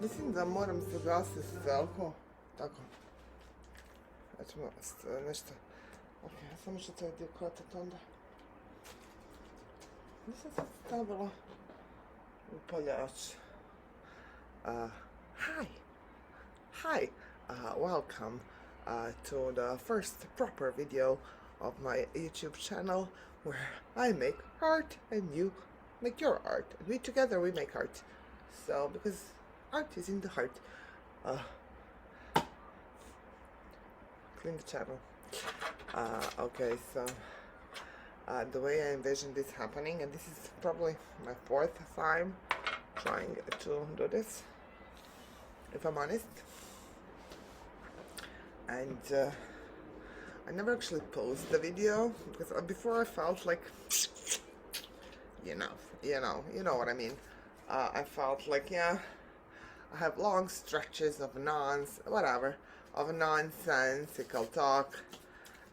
Mislim da moram se gasiti stelko. Tako. Ćemo nešto. Ok, samo ću taj dio kratati onda. Nisam sad stavila upaljač. Hi, welcome to the first proper video of my YouTube channel where I make art and you make your art. And we together we make art. So, because art is in the heart. Clean the channel. Okay, so the way I envision this happening, and this is probably my 4th time trying to do this, if I'm honest. And I never actually paused the video because before I felt like, you know what I mean. I felt like, yeah, I have long stretches of nonsensical talk,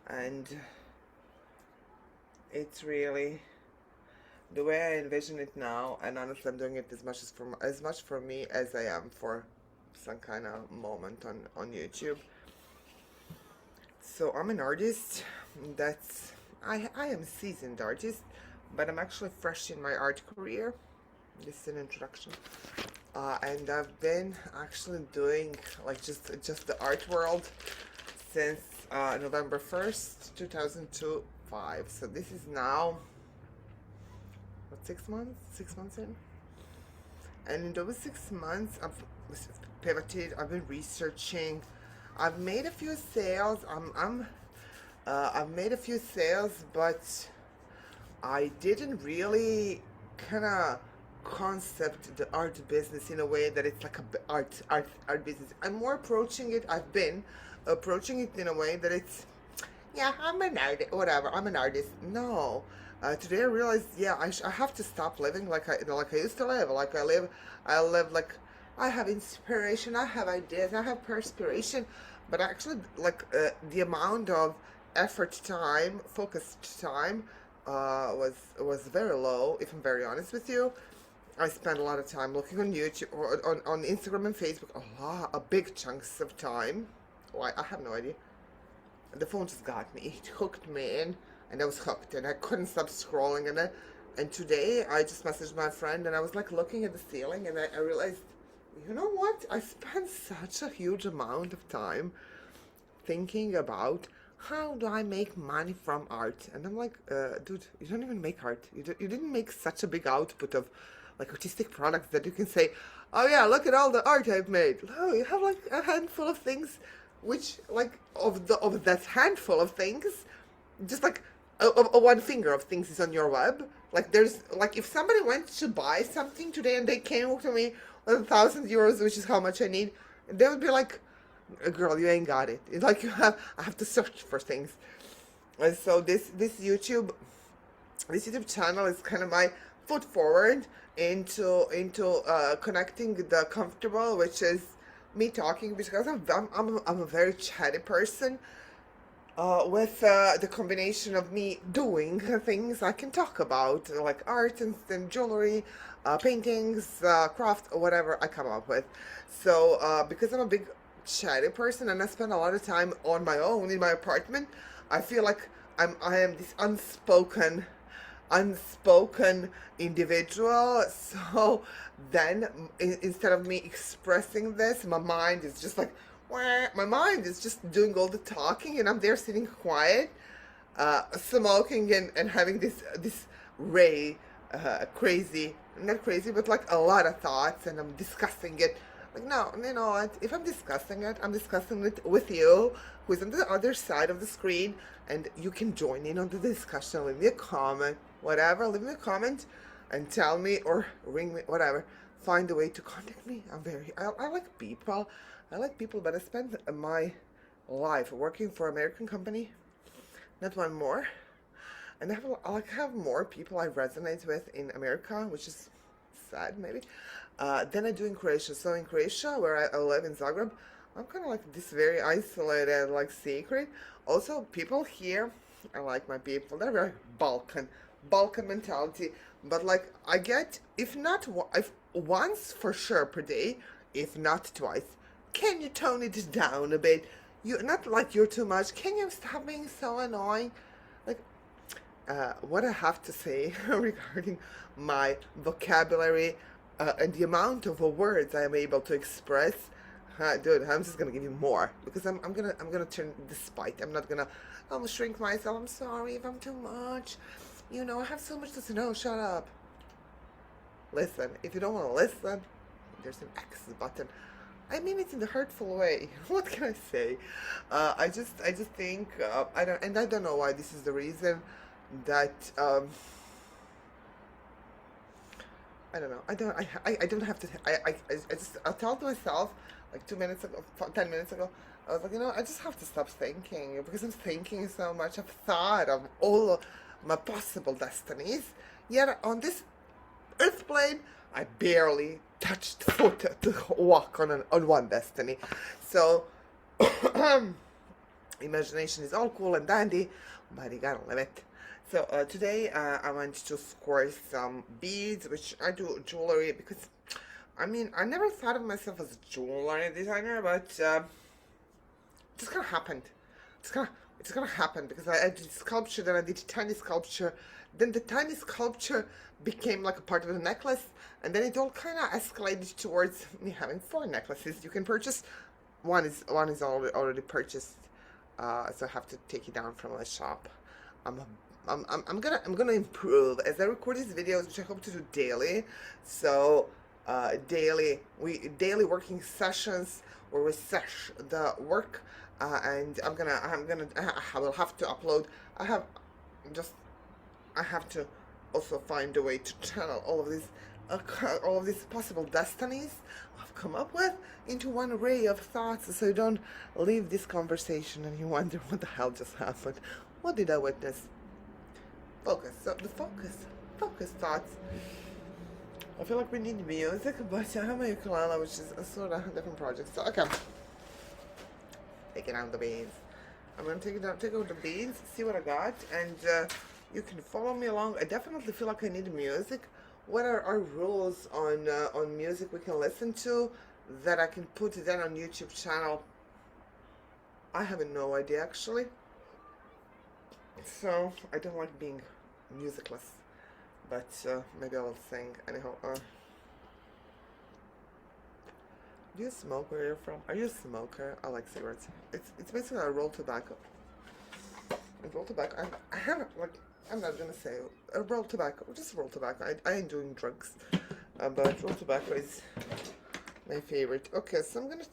and it's really the way I envision it now. And honestly, I'm doing it as much for me as I am for some kind of moment on YouTube. So I'm an artist. I am a seasoned artist, but I'm actually fresh in my art career. This is an introduction. And I've been actually doing like just the art world since November 1st, 2005. So this is now, what, 6 months? 6 months in? And in those 6 months, I've pivoted, I've been researching, I've made a few sales, I've made a few sales, but I didn't really kind of concept the art business in a way that it's like a art business. I'm more approaching it, I've been approaching it in a way that it's, yeah, I'm an artist, whatever, I'm an artist. No, today I realized, yeah, I have to stop living like I used to live. Like I live like I have inspiration, I have ideas, I have perspiration, but actually like the amount of effort time, focused time was very low, if I'm very honest with you. I spent a lot of time looking on YouTube, or on Instagram and Facebook, a big chunks of time. Why? I have no idea. The phone just got me. It hooked me in, and I was hooked, and I couldn't stop scrolling. And today, I just messaged my friend, and I was like looking at the ceiling, and I realized, you know what? I spent such a huge amount of time thinking about how do I make money from art. And I'm like, dude, you don't even make art. You didn't make such a big output of like artistic products that you can say, oh yeah, look at all the art I've made. No, you have like a handful of things, which like of that handful of things, just like a one finger of things is on your web. Like there's like, if somebody went to buy something today and they came to me with €1,000, which is how much I need, they would be like, girl, you ain't got it. It's like I have to search for things. And so this YouTube channel is kind of my foot forward into connecting the comfortable, which is me talking, because I'm a very chatty person, with the combination of me doing things I can talk about, like art and jewelry, paintings, craft, or whatever I come up with. So because I'm a big chatty person and I spend a lot of time on my own in my apartment, I feel like I am this unspoken individual. So then instead of me expressing this, my mind is just like, my mind is just doing all the talking, and I'm there sitting quiet, smoking and having this crazy, not crazy, but like a lot of thoughts, and I'm discussing it. Like, no, you know what, if I'm discussing it with you, who's on the other side of the screen, and you can join in on the discussion, leave me a comment, whatever, leave me a comment, and tell me, or ring me, whatever, find a way to contact me. I like people, but I spent my life working for an American company, not one more, and I have more people I resonate with in America, which is sad, maybe, than I do in Croatia. So in Croatia, where I live in Zagreb, I'm kind of like this very isolated, like secret. Also, people here are like my people. They're very Balkan mentality. But like I get, if not, if once for sure per day, if not twice. Can you tone it down a bit? You not like you're too much. Can you stop being so annoying? Like what I have to say regarding my vocabulary and the amount of words I am able to express, dude, I'm just gonna give you more because I'm gonna turn despite. I'm not gonna shrink myself. I'm sorry if I'm too much. You know, I have so much to say. No, shut up. Listen. If you don't want to listen, there's an X button. I mean it in the hurtful way. What can I say? I just think I don't know why this is the reason that I don't know. I don't have to. I told myself like 2 minutes ago, 10 minutes ago. I was like, you know, I just have to stop thinking because I'm thinking so much. I've thought of all my possible destinies. Yet on this earth plane, I barely touched foot to walk on one destiny. So imagination is all cool and dandy, but you gotta live it. So today I went to score some beads, which I do jewelry because, I mean, I never thought of myself as a jewelry designer, but it just kind of happened. It's gonna happen because I did sculpture, then I did tiny sculpture, then the tiny sculpture became like a part of the necklace, and then it all kind of escalated towards me having 4 necklaces you can purchase. One is already purchased, so I have to take it down from my shop. I'm I'm gonna improve as I record these videos, which I hope to do daily. So daily working sessions where we sesh the work, and I will have to upload. Just I have to also find a way to channel all of these possible destinies I've come up with into one array of thoughts, so you don't leave this conversation and you wonder what the hell just happened. What did I witness? Focus. So the focus thoughts. I feel like we need music, but I have my ukulele, which is a sort of different project. So okay, taking out the beads. I'm gonna take out the beads, see what I got, and you can follow me along. I definitely feel like I need music. What are our rules on music we can listen to that I can put then on YouTube channel? I have no idea actually. So I don't like being musicless, but maybe I will sing anyhow. Do you smoke where you're from? Are you a smoker? I like cigarettes. It's basically a roll tobacco. And roll tobacco. I haven't like. I'm not gonna say roll tobacco. Just roll tobacco. I ain't doing drugs, but roll tobacco is my favorite. Okay, so I'm gonna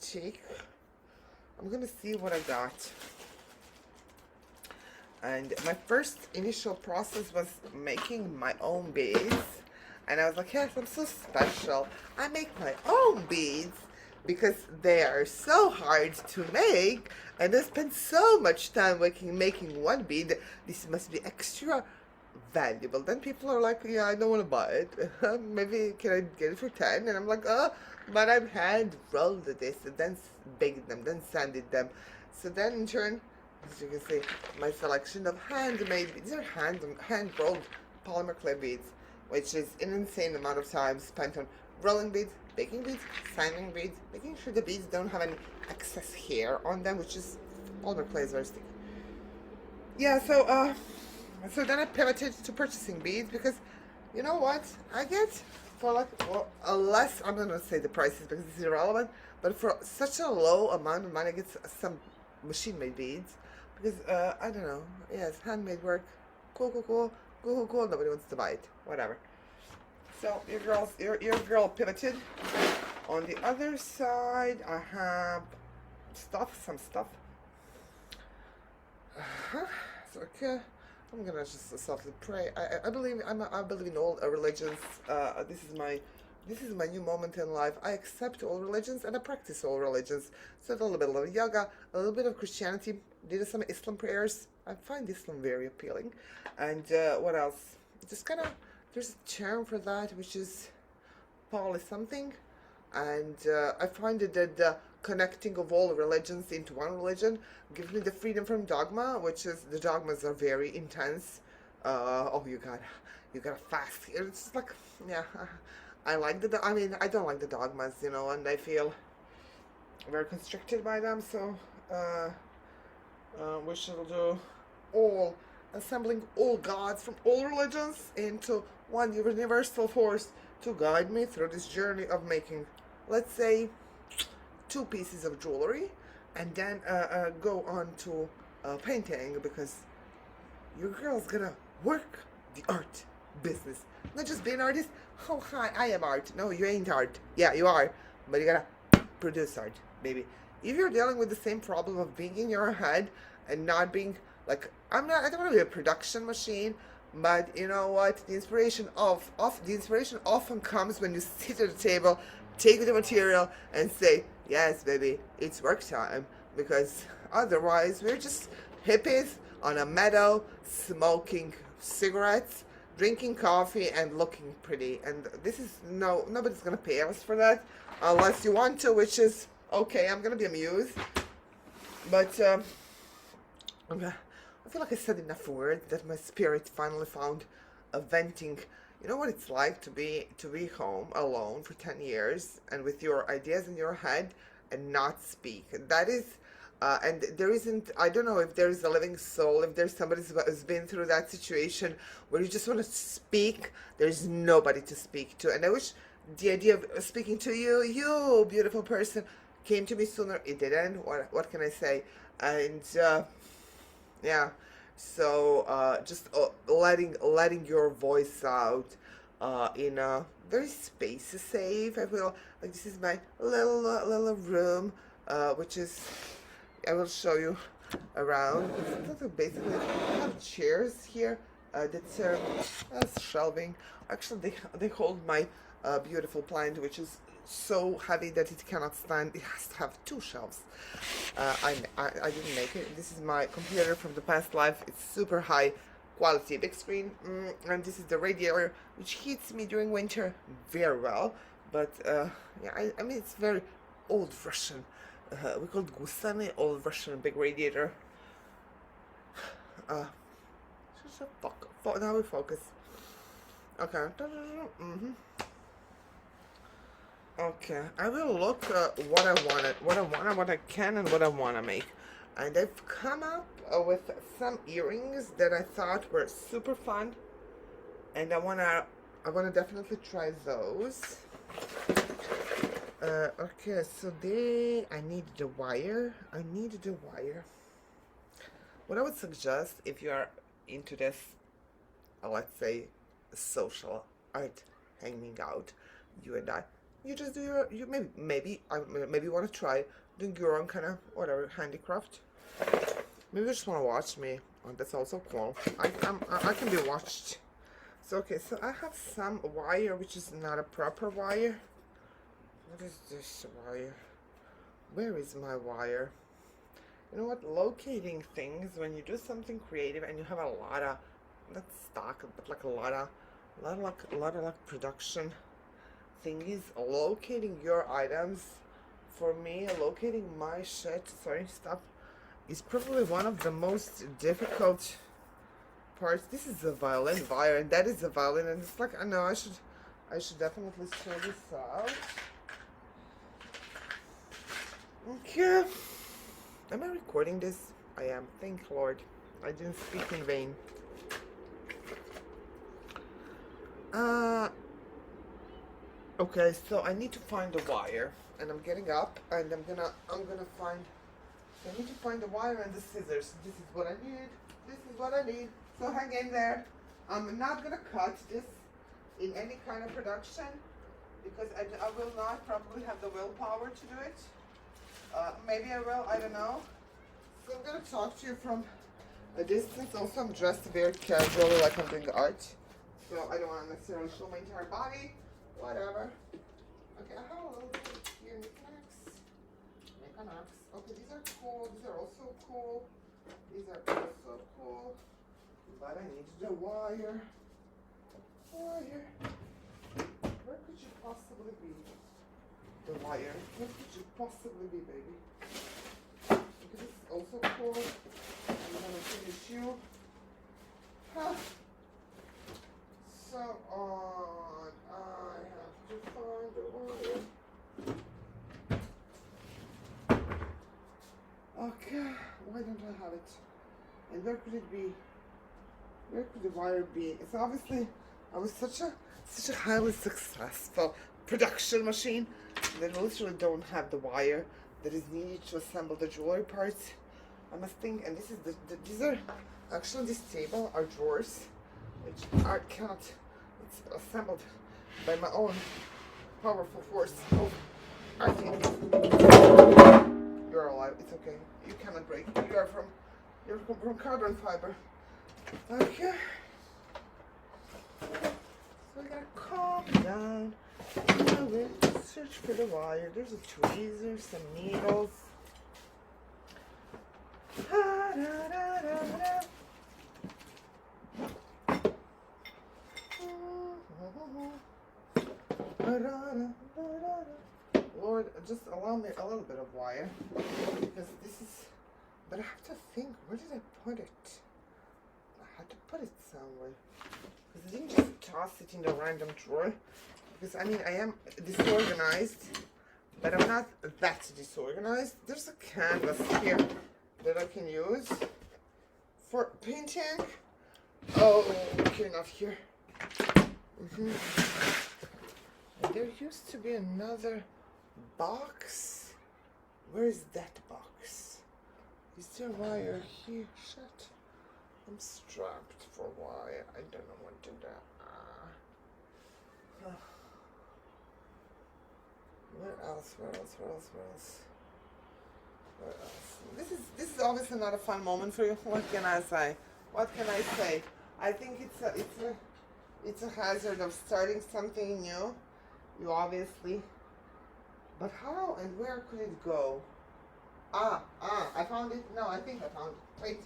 see what I got. And my first initial process was making my own beads. And I was like, yes, I'm so special. I make my own beads because they are so hard to make. And I spend so much time making one bead. This must be extra valuable. Then people are like, yeah, I don't want to buy it. Maybe can I get it for 10? And I'm like, oh, but I've hand rolled this and then baked them, then sanded them. So then in turn, as you can see, my selection of handmade beads. These are hand-rolled polymer clay beads, which is an insane amount of time spent on rolling beads, baking beads, sanding beads, making sure the beads don't have any excess hair on them, which is polymer clay is very sticky. Yeah, so then I pivoted to purchasing beads because, you know what, I get for like a less. I'm not gonna say the prices because it's irrelevant, but for such a low amount of money, I get some machine-made beads. Because, I don't know, yes, handmade work, cool, nobody wants to buy it, whatever. So, your girl pivoted. On the other side, I have some stuff. So, okay, I'm gonna just softly pray. I believe in all religions. This is my new moment in life. I accept all religions and I practice all religions. So a little bit of yoga, a little bit of Christianity, did some Islam prayers. I find Islam very appealing. And what else? Just kind of, there's a term for that, which is poly something. And I find that the connecting of all religions into one religion gives me the freedom from dogma, which is the dogmas are very intense. Oh, you gotta fast. It's like, yeah, I like I mean, I don't like the dogmas, you know, and I feel very constricted by them. So uh, we shall do all, assembling all gods from all religions into one universal force to guide me through this journey of making, let's say, 2 pieces of jewelry, and then go on to painting, because your girl's gonna work the art business, not just be an artist. Oh, hi, I am art. No, you ain't art. Yeah, you are, but you gotta produce art, baby. If you're dealing with the same problem of being in your head and not being like, I don't want to be a production machine, but you know what? The inspiration often comes when you sit at the table, take the material, and say, "Yes, baby, it's work time." Because otherwise, we're just hippies on a meadow, smoking cigarettes, drinking coffee, and looking pretty. And this is nobody's gonna pay us for that, unless you want to, which is okay. I'm gonna be amused, but okay. I feel like I said enough words that my spirit finally found a venting. You know what it's like to be home alone for 10 years and with your ideas in your head and not speak. That is, and there isn't. I don't know if there is a living soul. If there's somebody who's been through that situation where you just want to speak, there's nobody to speak to. And I wish the idea of speaking to you, you beautiful person, came to me sooner. It didn't. What can I say? And yeah, so just letting your voice out in a very space safe. I feel like this is my little room, which is, I will show you around. It's like basically, I have chairs here that serve as shelving. Actually, they hold my beautiful plant, which is so heavy that it cannot stand. It has to have 2 shelves. I didn't make it. This is my computer from the past life. It's super high quality, big screen, and this is the radiator, which heats me during winter very well. But yeah, I mean, it's very old Russian. We call it gusany, old Russian big radiator. Now we focus. Okay. Okay, I will look what I wanted, what I can, and what I want to make. And I've come up with some earrings that I thought were super fun, and I wanna definitely try those. Okay, so I need the wire. What I would suggest, if you are into this, let's say, social art, hanging out, you and I, you just do you maybe want to try doing your own kind of whatever handicraft. Maybe you just want to watch me. Oh, that's also cool. I can be watched. So okay, so I have some wire which is not a proper wire. What is this wire? Where is my wire? You know what? Locating things when you do something creative and you have a lot of, not stock, but like a lot of like production thing is locating your items. For me, locating my shit, stuff, is probably one of the most difficult parts. This is a violin wire, and that is a violin, and it's like, I know I should definitely show this out. Okay, am I recording this? I am. Thank Lord, I didn't speak in vain. Okay, so I need to find the wire, and I'm getting up, and I'm gonna find. I need to find the wire and the scissors. This is what I need. So hang in there. I'm not gonna cut this in any kind of production because I will not probably have the willpower to do it. Maybe I will. I don't know. So I'm gonna talk to you from a distance. Also, I'm dressed very casually, like I'm doing art. So I don't want to necessarily show my entire body. Whatever. Okay, I have a little bit here. Knickknacks. Okay, these are cool. These are also cool. These are also cool. But I need the wire. Wire. Where could you possibly be? the wire. What could you possibly be, baby? Because this is also cool. I'm gonna finish you. Huh. So on. I have to find the wire. Okay, why don't I have it? And where could it be? Where could the wire be? It's obviously I was such a highly successful production machine that I literally don't have the wire that is needed to assemble the jewelry parts. I must think, and this is these are actually this table are drawers, which I cannot. It's assembled by my own powerful force. Oh, I think you're alive. It's okay. You cannot break. You're from carbon fiber. Okay. So I gotta calm down. I will search for the wire. There's a tweezer, some needles. Lord, just allow me a little bit of wire, because this is, but I have to think, where did I put it? I had to put it somewhere, because I didn't just toss it in the random drawer, because I mean, I am disorganized, but I'm not that disorganized. There's a canvas here that I can use for painting. Oh, okay, not here. And there used to be another box. Where is that box? Is there wire here? Shit. I'm strapped for wire. I don't know what to do. Where else? This is obviously not a fun moment for you. What can I say? I think it's a hazard of starting something new. You obviously, but how and where could it go? I found it. No, I think I found it. Wait.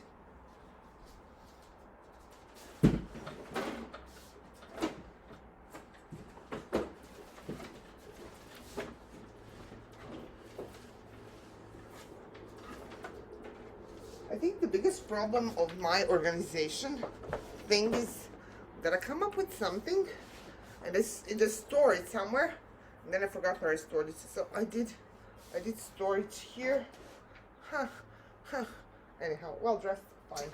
I think the biggest problem of my organization thing is that I come up with something and I just store it somewhere, and then I forgot where I stored it. So I did store it here. Anyhow, well dressed, fine.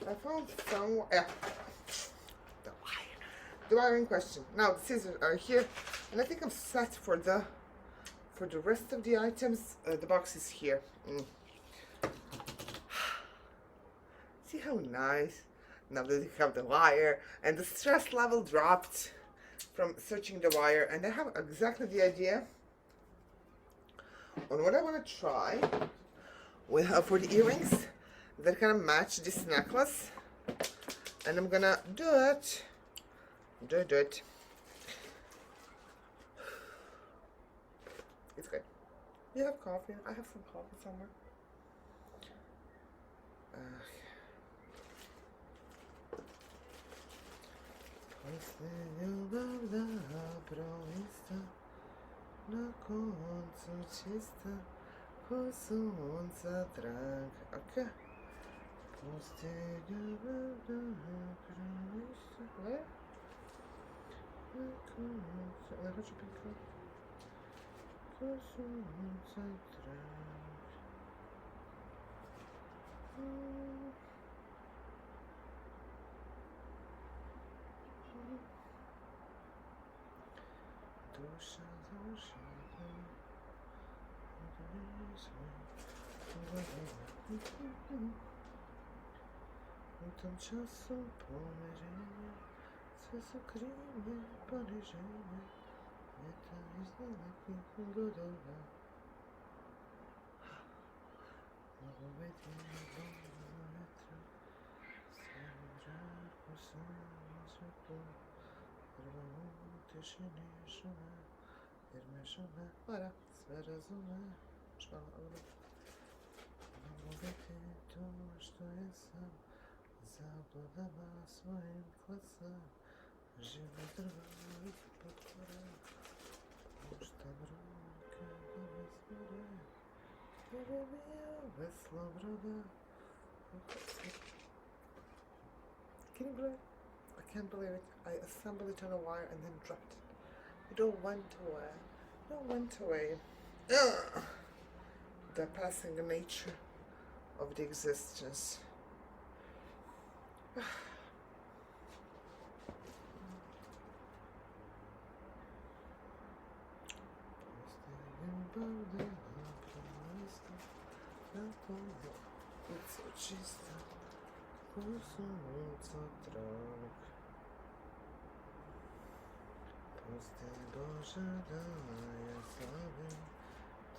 I found somewhere. Yeah, the wire in question. Now the scissors are here, and I think I'm set for the rest of the items. The box is here. See how nice? Now that you have the wire, and the stress level dropped from searching the wire, and I have exactly the idea on what I want to try with for the earrings that kind of match this necklace, and I'm gonna do it. It's good. You have coffee? I have some coffee somewhere. Okay. Там часом померение, все сокрыли полежение, это изнанки годова. Ловите на ветру, севера кусаем светло, рвану тишине шума, ирмешума, пара, сверазума, шпала. Ловите то, что я сам заблудала своим глазам, живо дрожит покора. Can you believe it? I can't believe it. I assembled it on a wire and then dropped it. It all went away. It all went away. Ugh. The passing nature of the existence. Pusty Boże, daję sobie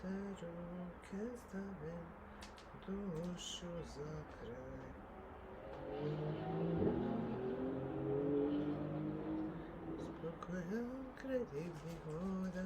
te ruki stawię, duszu zakryj. Spokojem kreditnych woda.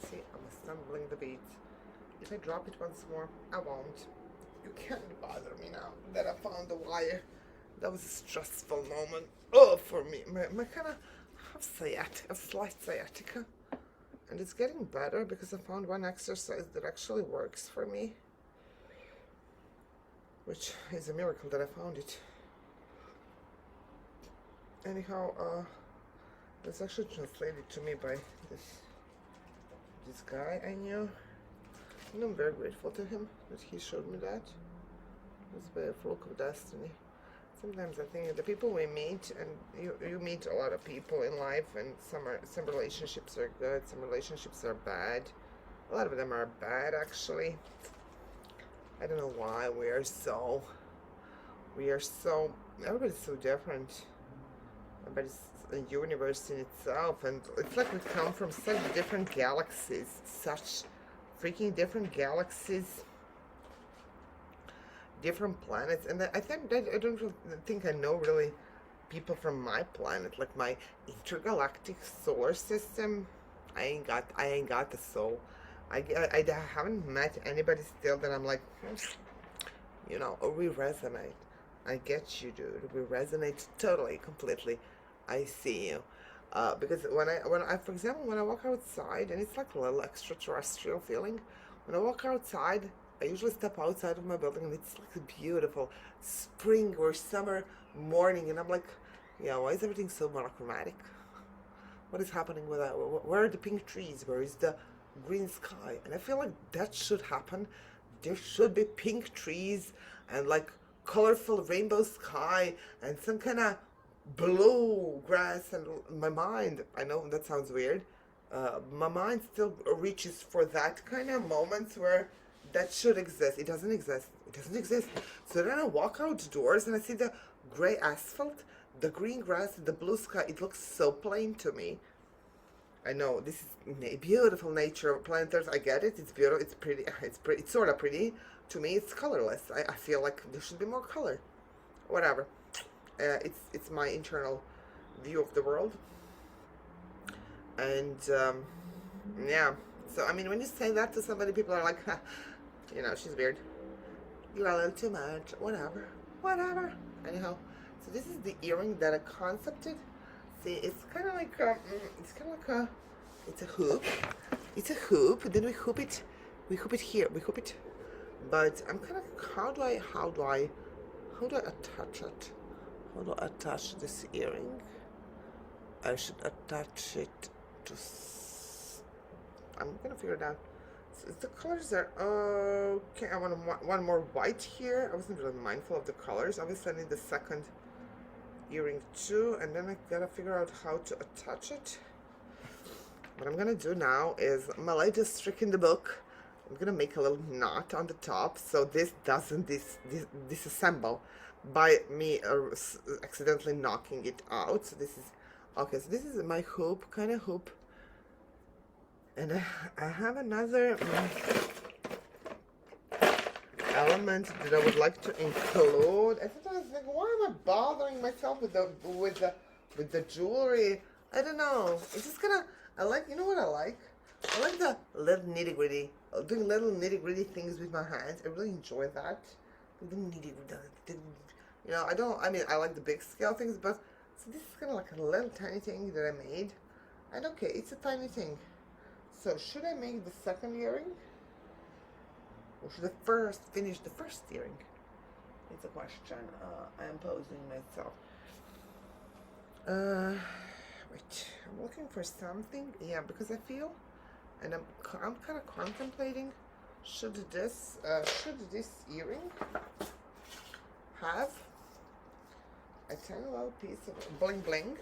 See, I'm assembling the beads. If I drop it once more, I won't. You can't bother me now that I found the wire. That was a stressful moment. Oh, for me. My kind of have slight sciatica. And it's getting better because I found one exercise that actually works for me. Which is a miracle that I found it. Anyhow, it's actually translated to me by this guy I knew. And I'm very grateful to him that he showed me that. It's by a fluke of destiny. Sometimes I think the people we meet, and you meet a lot of people in life, and some relationships are good, some relationships are bad. A lot of them are bad, actually. I don't know why everybody's so different. Everybody's a universe in itself, and it's like we come from such different galaxies, such freaking different galaxies, different planets. And I don't really think I know really people from my planet, like my intergalactic solar system. I ain't got the soul. I haven't met anybody still that I'm like, you know, we resonate. I get you, dude. We resonate totally, completely. I see you. Because when I, for example, when I walk outside, and it's like a little extraterrestrial feeling. When I walk outside, I usually step outside of my building, and it's like a beautiful spring or summer morning, and I'm like, yeah, why is everything so monochromatic? What is happening with that? Where are the pink trees? Where is the green sky? And I feel like that should happen. There should be pink trees and like colorful rainbow sky and some kind of blue grass. And my mind, I know that sounds weird, my mind still reaches for that kind of moments where that should exist. It doesn't exist. It doesn't exist. So then I walk outdoors and I see the gray asphalt, the green grass, the blue sky. It looks so plain to me. I know this is beautiful nature of planet Earth. I get it. It's beautiful. It's pretty. It's sort of pretty. To me, it's colorless. I feel like there should be more color. Whatever. It's my internal view of the world. And yeah. So I mean, when you say that to somebody, people are like, you know, she's weird. You're a little too much. Whatever. Whatever. Anyhow, so this is the earring that I concepted. See, it's kind of like it's a hoop. It's a hoop. Then we hoop it here. We hoop it. But I'm kind of, how do I attach it? How do I attach this earring? I should attach it to. I'm gonna figure it out. So the colors are okay. I want one more white here. I wasn't really mindful of the colors. Obviously, I need the second earring too, and then I gotta figure out how to attach it. What I'm gonna do now is my latest trick in the book. I'm gonna make a little knot on the top so this doesn't disassemble by me accidentally knocking it out. So this is okay. So this is my hoop, kind of hoop, and I have another element that I would like to include. I sometimes think, why am I bothering myself with the with the jewelry. I don't know. It's just gonna. I like. You know what I like? I like the little nitty gritty. Doing little nitty gritty things with my hands. I really enjoy that. The nitty gritty. You know, I don't. I mean, I like the big scale things, but so this is kind of like a little tiny thing that I made. And okay, it's a tiny thing. So should I make the second earring, or should I first finish the first earring? It's a question I am posing myself. Wait, I'm looking for something. Yeah, because I feel, and I'm kind of contemplating, should this earring have a tiny little piece of bling bling,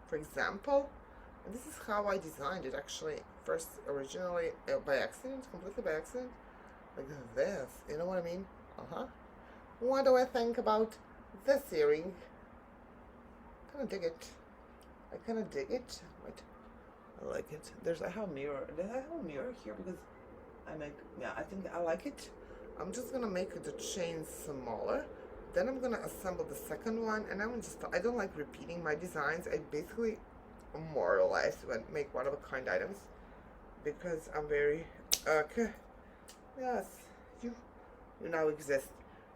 for example. And this is how I designed it actually. First, originally by accident, completely by accident, like this. You know what I mean? What do I think about this earring? Kind of dig it. I kind of dig it. Wait, I like it. I have a mirror. Did I have a mirror here? Because I think I like it. I'm just gonna make the chain smaller. Then I'm gonna assemble the second one, and I don't like repeating my designs. I basically more or less make one of a kind items because I'm very okay. Yes, you now exist.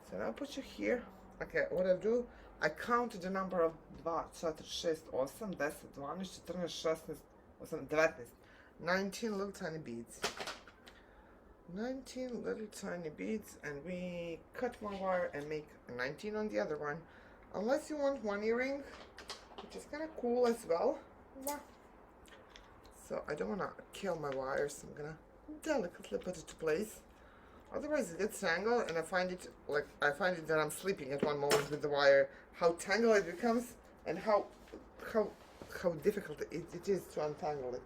So now I put you here. Okay, what I do, I count the number of 2, 4, 6, 8, 10, 12, 14, 16, 18, 19. 19 little tiny beads. 19 little tiny beads, and we cut one wire and make 19 on the other one. Unless you want one earring, which is kind of cool as well. So I don't want to kill my wires, so I'm gonna delicately put it to place. Otherwise it gets tangled, and I find it that I'm sleeping at one moment with the wire. How tangled it becomes, and how difficult it is to untangle it.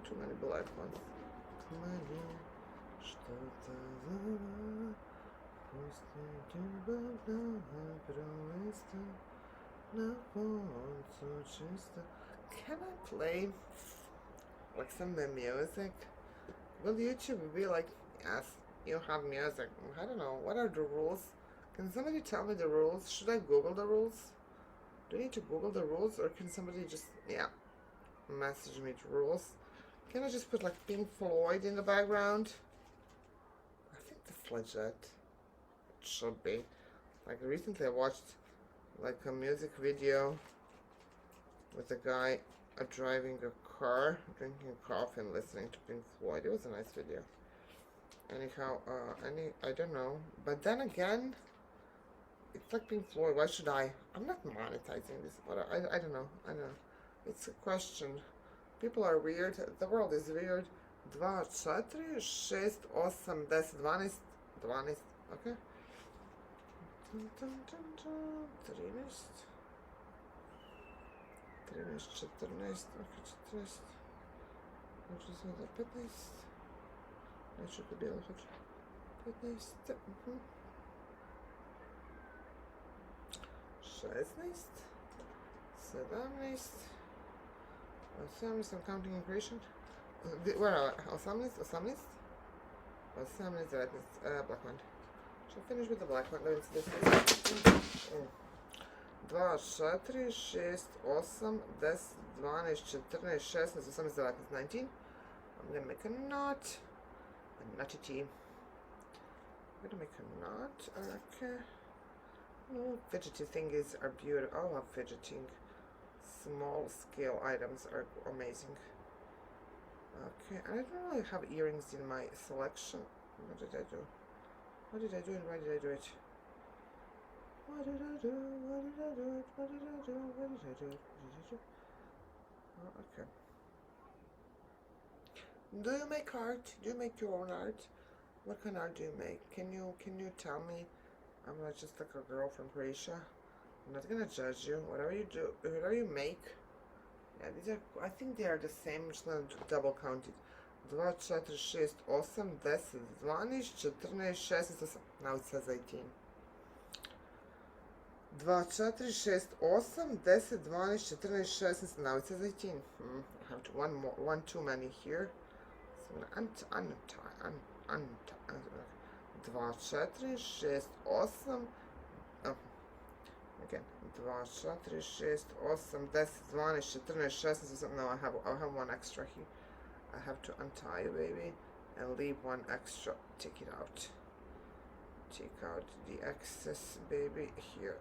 Too many black ones. Can I play like some music? Will YouTube be like, yes, you have music? I don't know. What are the rules? Can somebody tell me the rules? Should I Google the rules? Do I need to Google the rules, or can somebody just, message me the rules? Can I just put like Pink Floyd in the background? I think that's legit. It should be. Like recently I watched like a music video with a guy driving a car, drinking coffee and listening to Pink Floyd. It was a nice video. Anyhow, I don't know. But then again, it's like Pink Floyd. Why should I? I'm not monetizing this, but I don't know. I don't know. It's a question. People are weird. The world is weird. 2, 4, 6, 8, 10, 12. 12. Okay. 13, 13, 14. Okay, 14. Może za 15. Jeszcze to biorę choć 15. 16. 17. 18. I'm counting in creation. Where are I? 18. 18. 18. Black one. Shall finish with the black one. Let's this. 2, 4, 6, 8, 10, 12, 14, 16, 18, 19, 19. I'm gonna make a knot. A knotty. I'm gonna make a knot. Okay. Oh, fidgety thingies are beautiful. I love fidgeting. Small scale items are amazing. Okay, I don't really have earrings in my selection. What did I do? What did I do and why did I do it? What did I do? What did I do? What did I do? What did I do? What did I do? Oh, okay. Do you make art? Do you make your own art? What kind of art do you make? Can you tell me I'm not just like a girl from Croatia. I'm not gonna judge you. Whatever you do, whatever you make. Yeah, these are, I think they are the same. I'm just gonna double count it. 2, 4, 6, 8, 10, 12, 14, 16. Now it says 18. 2, 4, 6, 8, 10, 12, 14, 16. Now it says 18. I have to, one too many here. So I'm 2, 4, 6, 8. Oh, again. 2, 4, 6, 8, 10, 12, 14, 16. No, I have one extra here. I have to untie you, baby, and leave one extra. Take it out. Take out the excess, baby, here.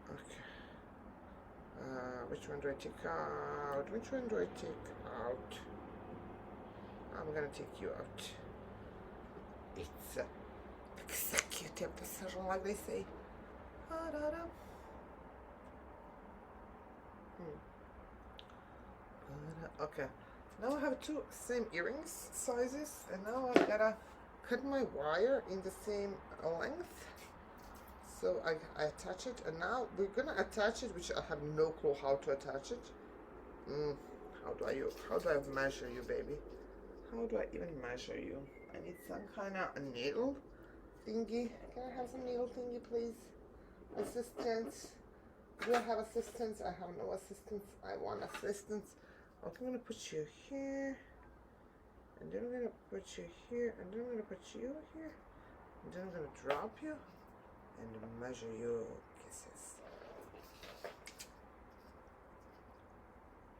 Okay. Which one do I take out? Which one do I take out? I'm gonna take you out. It's executive decision, like they say. Okay, now I have two same earrings sizes, and now I gotta cut my wire in the same length. So I attach it, and now we're gonna attach it, which I have no clue how to attach it. How do I measure you, baby? How do I even measure you? I need some kind of a needle thingy. Can I have some needle thingy, please? Assistance. Do I have assistance? I have no assistance. I want assistance. Okay, I'm gonna put you here, and then I'm gonna put you here, and then I'm gonna put you here, and then I'm gonna drop you and measure your kisses.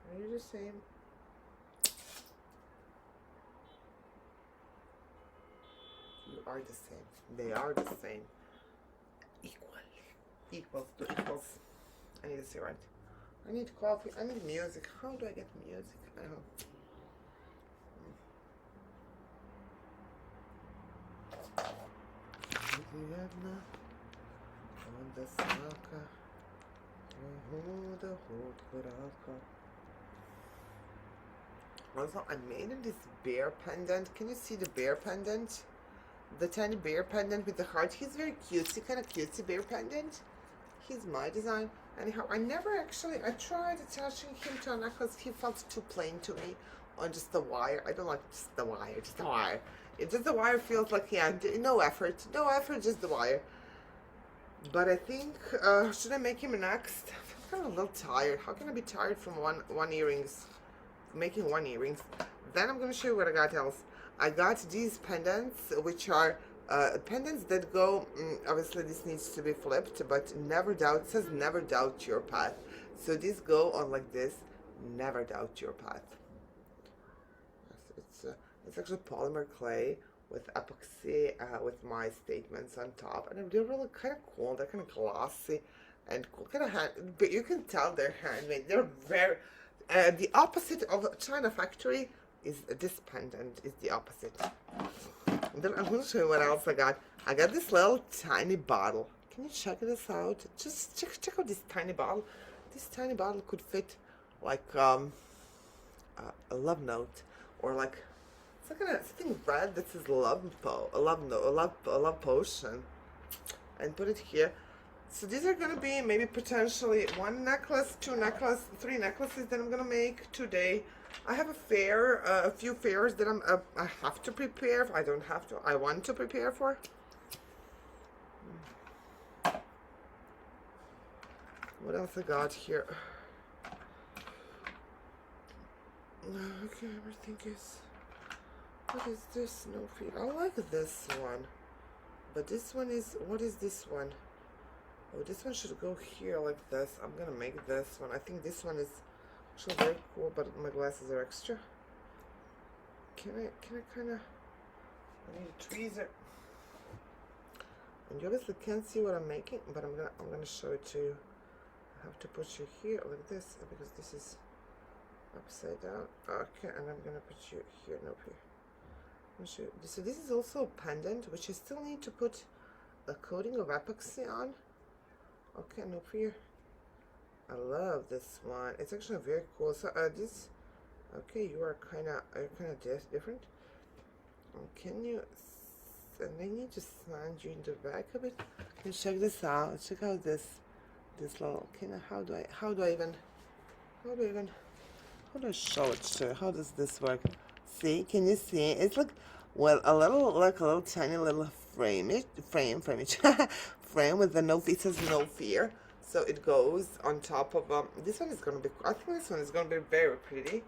Are you the same? You are the same. They are the same. Equals to equals. I need to see right. I need coffee. I need music. How do I get music? I don't know. Also, I made this bear pendant. Can you see the bear pendant? The tiny bear pendant with the heart. He's very cutesy, kind of cutesy bear pendant. He's my design. Anyhow, I tried attaching him to a necklace. He felt too plain to me on just the wire. I don't like just the wire, just the wire. Just the wire feels like, yeah, no effort, just the wire. But I think, should I make him next? I feel kind of a little tired. How can I be tired from one earrings? Making one earrings. Then I'm going to show you what I got else. I got these pendants, which are pendants that go, obviously this needs to be flipped, but never doubt, it says never doubt your path. So these go on like this, never doubt your path. It's actually polymer clay with epoxy, with my statements on top, and they're really kind of cool. They're kind of glossy and cool, kind of but you can tell they're handmade. They're very, the opposite of a China factory is this pendant, is the opposite. And then I'm going to show you what else I got. I got this little tiny bottle. Can you check this out? Just check out this tiny bottle. This tiny bottle could fit like a love note, or like something red that says love potion, and put it here. So these are gonna be maybe potentially one necklace, two necklaces, three necklaces that I'm gonna make today. I have a few fairs that I have to prepare. I don't have to. I want to prepare for. What else I got here? Okay, everything is. What is this? No feet. I like this one, but this one is. What is this one? Oh, this one should go here like this. I'm gonna make this one. I think this one is actually very cool, but my glasses are extra. Can I kind of? I need a tweezer. And you obviously can't see what I'm making, but I'm gonna show it to you. I have to put you here like this because this is upside down. Okay, and I'm gonna put you here, no here. So this is also a pendant, which I still need to put a coating of epoxy on. Okay, no here. I love this one. It's actually very cool. So this. Okay, you are kind of different. Can you and I need to sand you in the back a bit. Can you check this out? Check out this little. How do I show it to you? How does this work? See? Can you see? It's like, well, a little tiny little frame frame with the no. It says no fear. So it goes on top of this one is gonna be. I think this one is gonna be very pretty.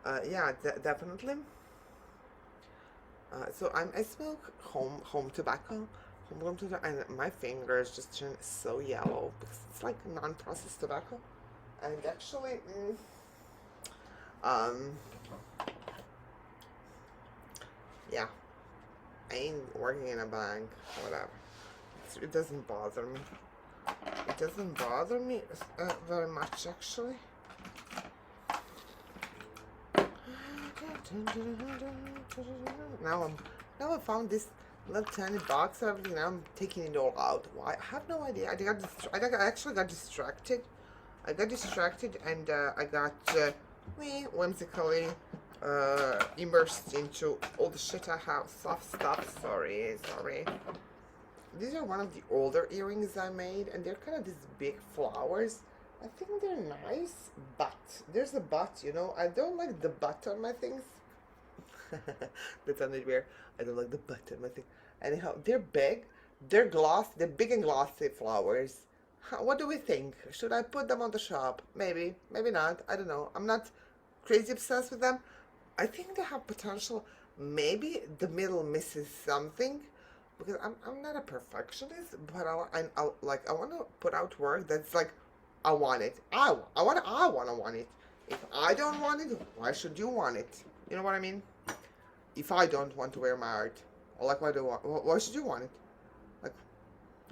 Yeah, definitely. So I smoke home tobacco, home tobacco, and my fingers just turn so yellow because it's like non-processed tobacco, and actually, yeah, I ain't working in a bank, whatever. It doesn't bother me. It doesn't bother me very much, actually. Now I found this little tiny box. Everything. Now I'm taking it all out. Why? I have no idea. I actually got distracted. I got distracted, and I got whimsically immersed into all the shit I have. Soft stuff. Sorry. These are one of the older earrings I made, and they're kind of these big flowers. I think they're nice, but there's a but, you know. I don't like the but on my things. That sounded weird. I don't like the but on my thing. Anyhow, they're big. They're gloss. They're big and glossy flowers. What do we think? Should I put them on the shop? Maybe. Maybe not. I don't know. I'm not crazy obsessed with them. I think they have potential. Maybe the middle misses something. Because I'm not a perfectionist, but I want to put out work that's like, I want it. I want it. If I don't want it, why should you want it? You know what I mean? If I don't want to wear my art, or like, why should you want it? Like,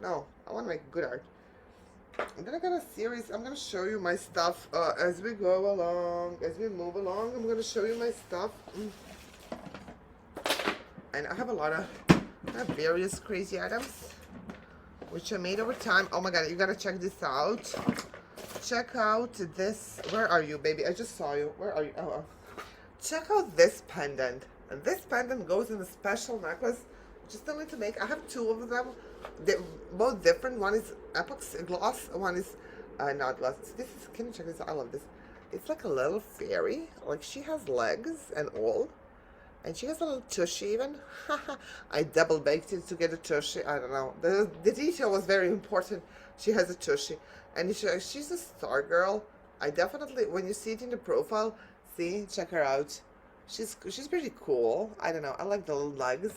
no, I want to make good art. And then I got a series. I'm gonna show you my stuff as we go along, as we move along. I'm gonna show you my stuff, and I have a lot of. I have various crazy items which I made over time. Oh my god, you gotta check this out. Check out this. Where are you, baby? I just saw you. Where are you? Oh. Check out this pendant. And this pendant goes in a special necklace. Just only to make. I have two of them. They're both different. One is epoxy gloss. One is not gloss. This is. Can you check this out? I love this. It's like a little fairy. Like she has legs and all. And she has a little tushy even. I double baked it to get a tushy. I don't know. The detail was very important. She has a tushy. And she's a star girl. I definitely, when you see it in the profile, see, check her out. She's pretty cool. I don't know. I like the little legs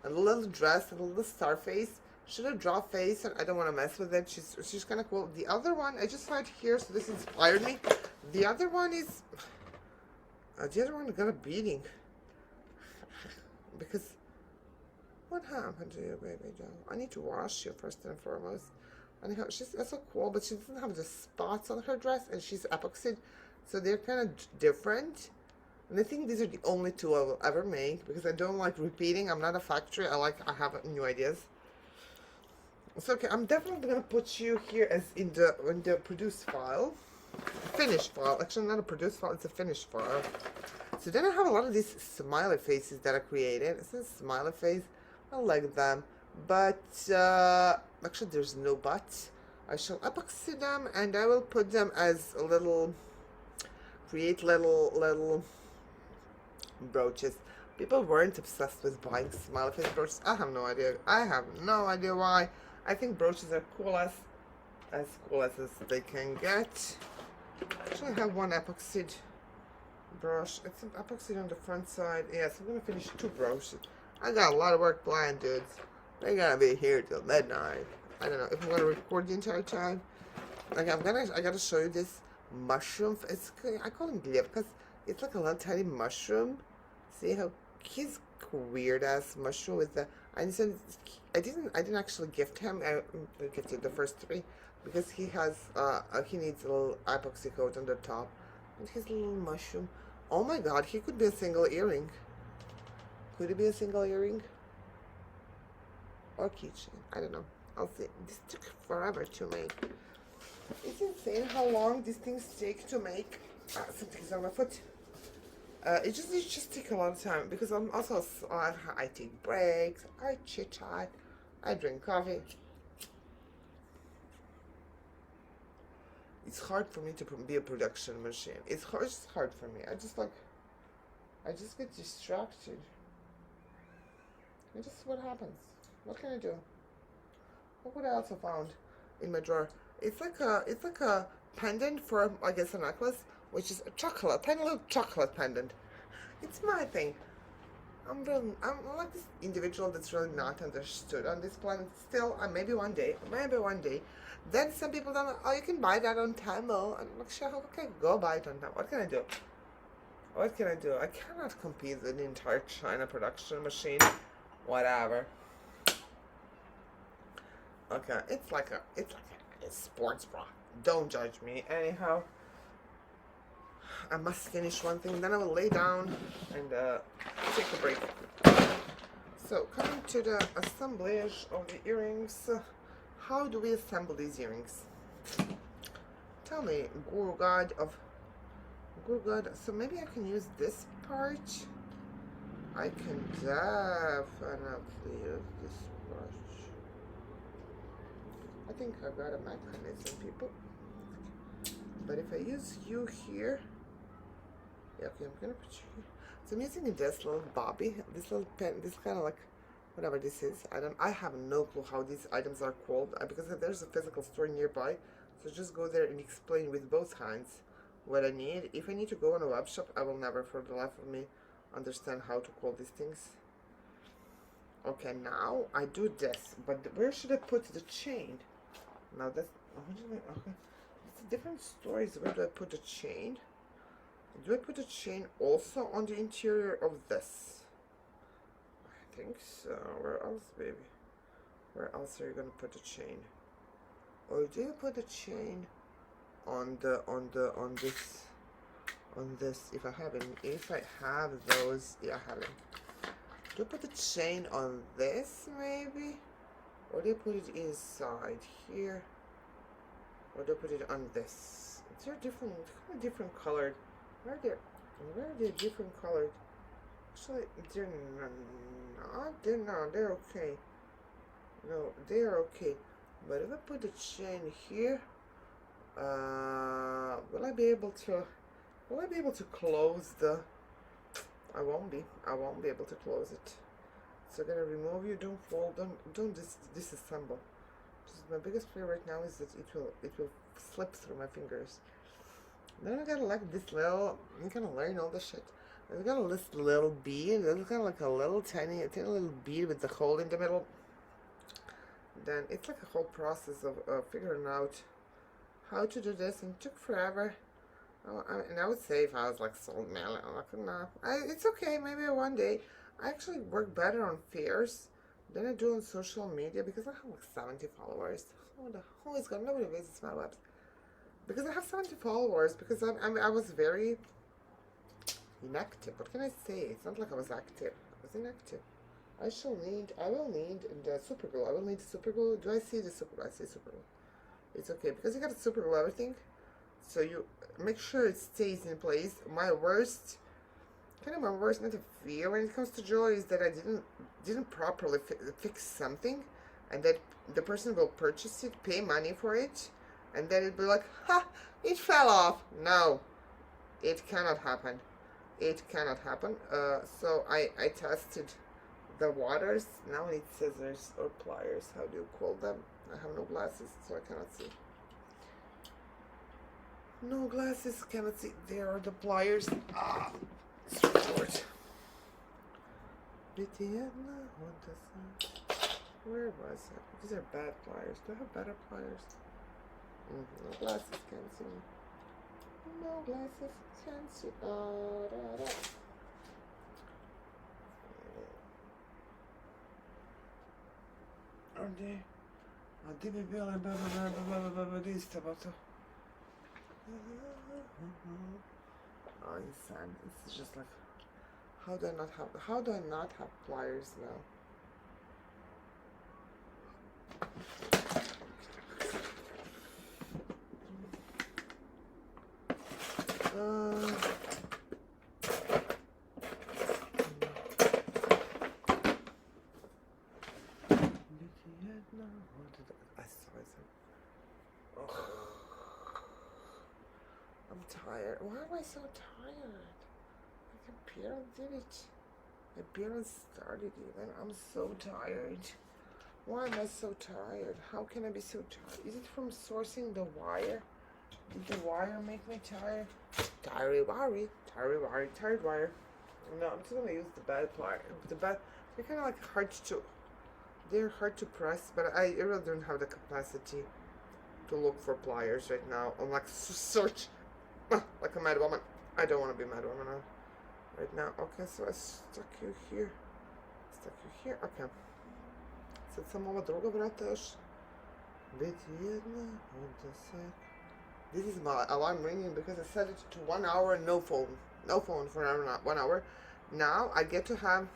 and the little dress and the little star face. Should have draw face, and I don't want to mess with it. She's kind of cool. The other one, I just saw it here, so this inspired me. The other one is, got a beating. Because what happened to you, baby doll? I need to wash you first and foremost. Anyhow, that's so cool, but she doesn't have the spots on her dress, and she's epoxied, so they're kind of different. And I think these are the only two I will ever make because I don't like repeating. I'm not a factory. I have new ideas. So okay, I'm definitely gonna put you here as in the produced file, finished file. Actually, not a produced file. It's a finished file. So then I have a lot of these smiley faces that I created. It's a smiley face. I like them. But, actually there's no but. I shall epoxy them and I will put them as a little, create little brooches. People weren't obsessed with buying smiley face brooches. I have no idea. I have no idea why. I think brooches are as cool as they can get. Actually, I have one epoxied brush. It's an epoxy on the front side. Yes, I'm gonna finish 2 brushes. I got a lot of work planned, dudes. They're gonna be here till midnight. I don't know if I'm gonna record the entire time. Like I gotta show you this mushroom. I call him Gleb because it's like a little tiny mushroom. See how he's weird ass mushroom with the. I didn't actually gift him. I gifted the first 3 because he has he needs a little epoxy coat on the top. And his little mushroom. Oh my god, he could be a single earring. Could it be a single earring? Or keychain? I don't know. I'll see. This took forever to make. It's insane how long these things take to make. Something's on my foot. It just take a lot of time because I'm also I take breaks, I chit chat, I drink coffee. It's hard for me to be a production machine. It's just hard for me. I just get distracted. And just what happens. What can I do? What would I also found in my drawer? It's like a pendant for, I guess, a necklace, which is a little chocolate pendant. It's my thing. I'm like this individual that's really not understood on this planet still. Maybe one day, maybe one day. Then some people don't know, oh, you can buy that on Tamil. And I'm like, sure, okay, go buy it on Tamil. What can I do? What can I do? I cannot compete with the entire China production machine. Whatever. Okay, it's like a sports bra. Don't judge me. Anyhow, I must finish one thing, then I will lay down and take a break. So, coming to the assemblage of the earrings, how do we assemble these earrings? Tell me, Guru God. So maybe I can use this part. I can definitely use this brush. I think I got a mechanism, people. But if I use you here, yeah, okay, I'm gonna put you here. So I'm using this little bobby, this little pen, this kind of like whatever this is. I have no clue how these items are called because there's a physical store nearby. So just go there and explain with both hands what I need. If I need to go on a web shop, I will never, for the life of me, understand how to call these things. Okay, now I do this, but where should I put the chain? Now that's okay. It's a different story. Where do I put the chain? Do I put the chain also on the interior of this? I think so. Where else, baby? Where else are you gonna put the chain? Or do you put the chain on this? If I have those, yeah, I have them. Do I put the chain on this maybe? Or do I put it inside here? Or do I put it on this? They're different, kind of different colored. Where are they different colored? Actually, they're not. They're okay. No, they are okay. But if I put the chain here, will I be able to close the? I won't be able to close it. So I'm gonna remove you. Don't fold. Don't disassemble. My biggest fear right now is that it will slip through my fingers. Then I got like this little. I'm gonna learn all this shit. I got this little bead. It's kind of like a little tiny little bead with the hole in the middle. Then it's like a whole process of figuring out how to do this, and it took forever. And I would say if I was like sold mail, I'm like, no, it's okay. Maybe one day. I actually work better on fairs than I do on social media because I have like 70 followers. Nobody visits my website because I have 70 followers because I was very inactive. What can I say? It's not like I was active. I was inactive. I will need the super glue. I will need the super glue. Do I see the super glue? I see super glue. It's okay because you got to super glue everything. So you make sure it stays in place. My worst not to fear when it comes to jewelry is that I didn't properly fix something, and that the person will purchase it, pay money for it, and then it'll be like, ha, it fell off. No, it cannot happen. It cannot happen. So I tested the waters. Now I need scissors or pliers. How do you call them? I have no glasses, so I cannot see. No glasses, cannot see. There are the pliers. Short. Where was it? These are bad pliers. Do I have better pliers? No glasses, can't see. No glasses, can't see. Oh, insane. It's just like, how do I not have pliers now? I'm tired. Why am I so tired? I barely did it. I barely started even. I'm so tired. Why am I so tired? How can I be so tired? Is it from sourcing the wire? Did the wire make me tired? Tired wire. No, I'm just gonna use the bad pliers. They're kind of like they're hard to press, but I really don't have the capacity to look for pliers right now. I'm like search like a mad woman. I don't want to be a mad woman right now. Okay, so I stuck you here. Okay. Sad sam ova druga vrata još biti jedna. This is my alarm ringing because I set it to 1 hour no phone. No phone for 1 hour. Now I get to have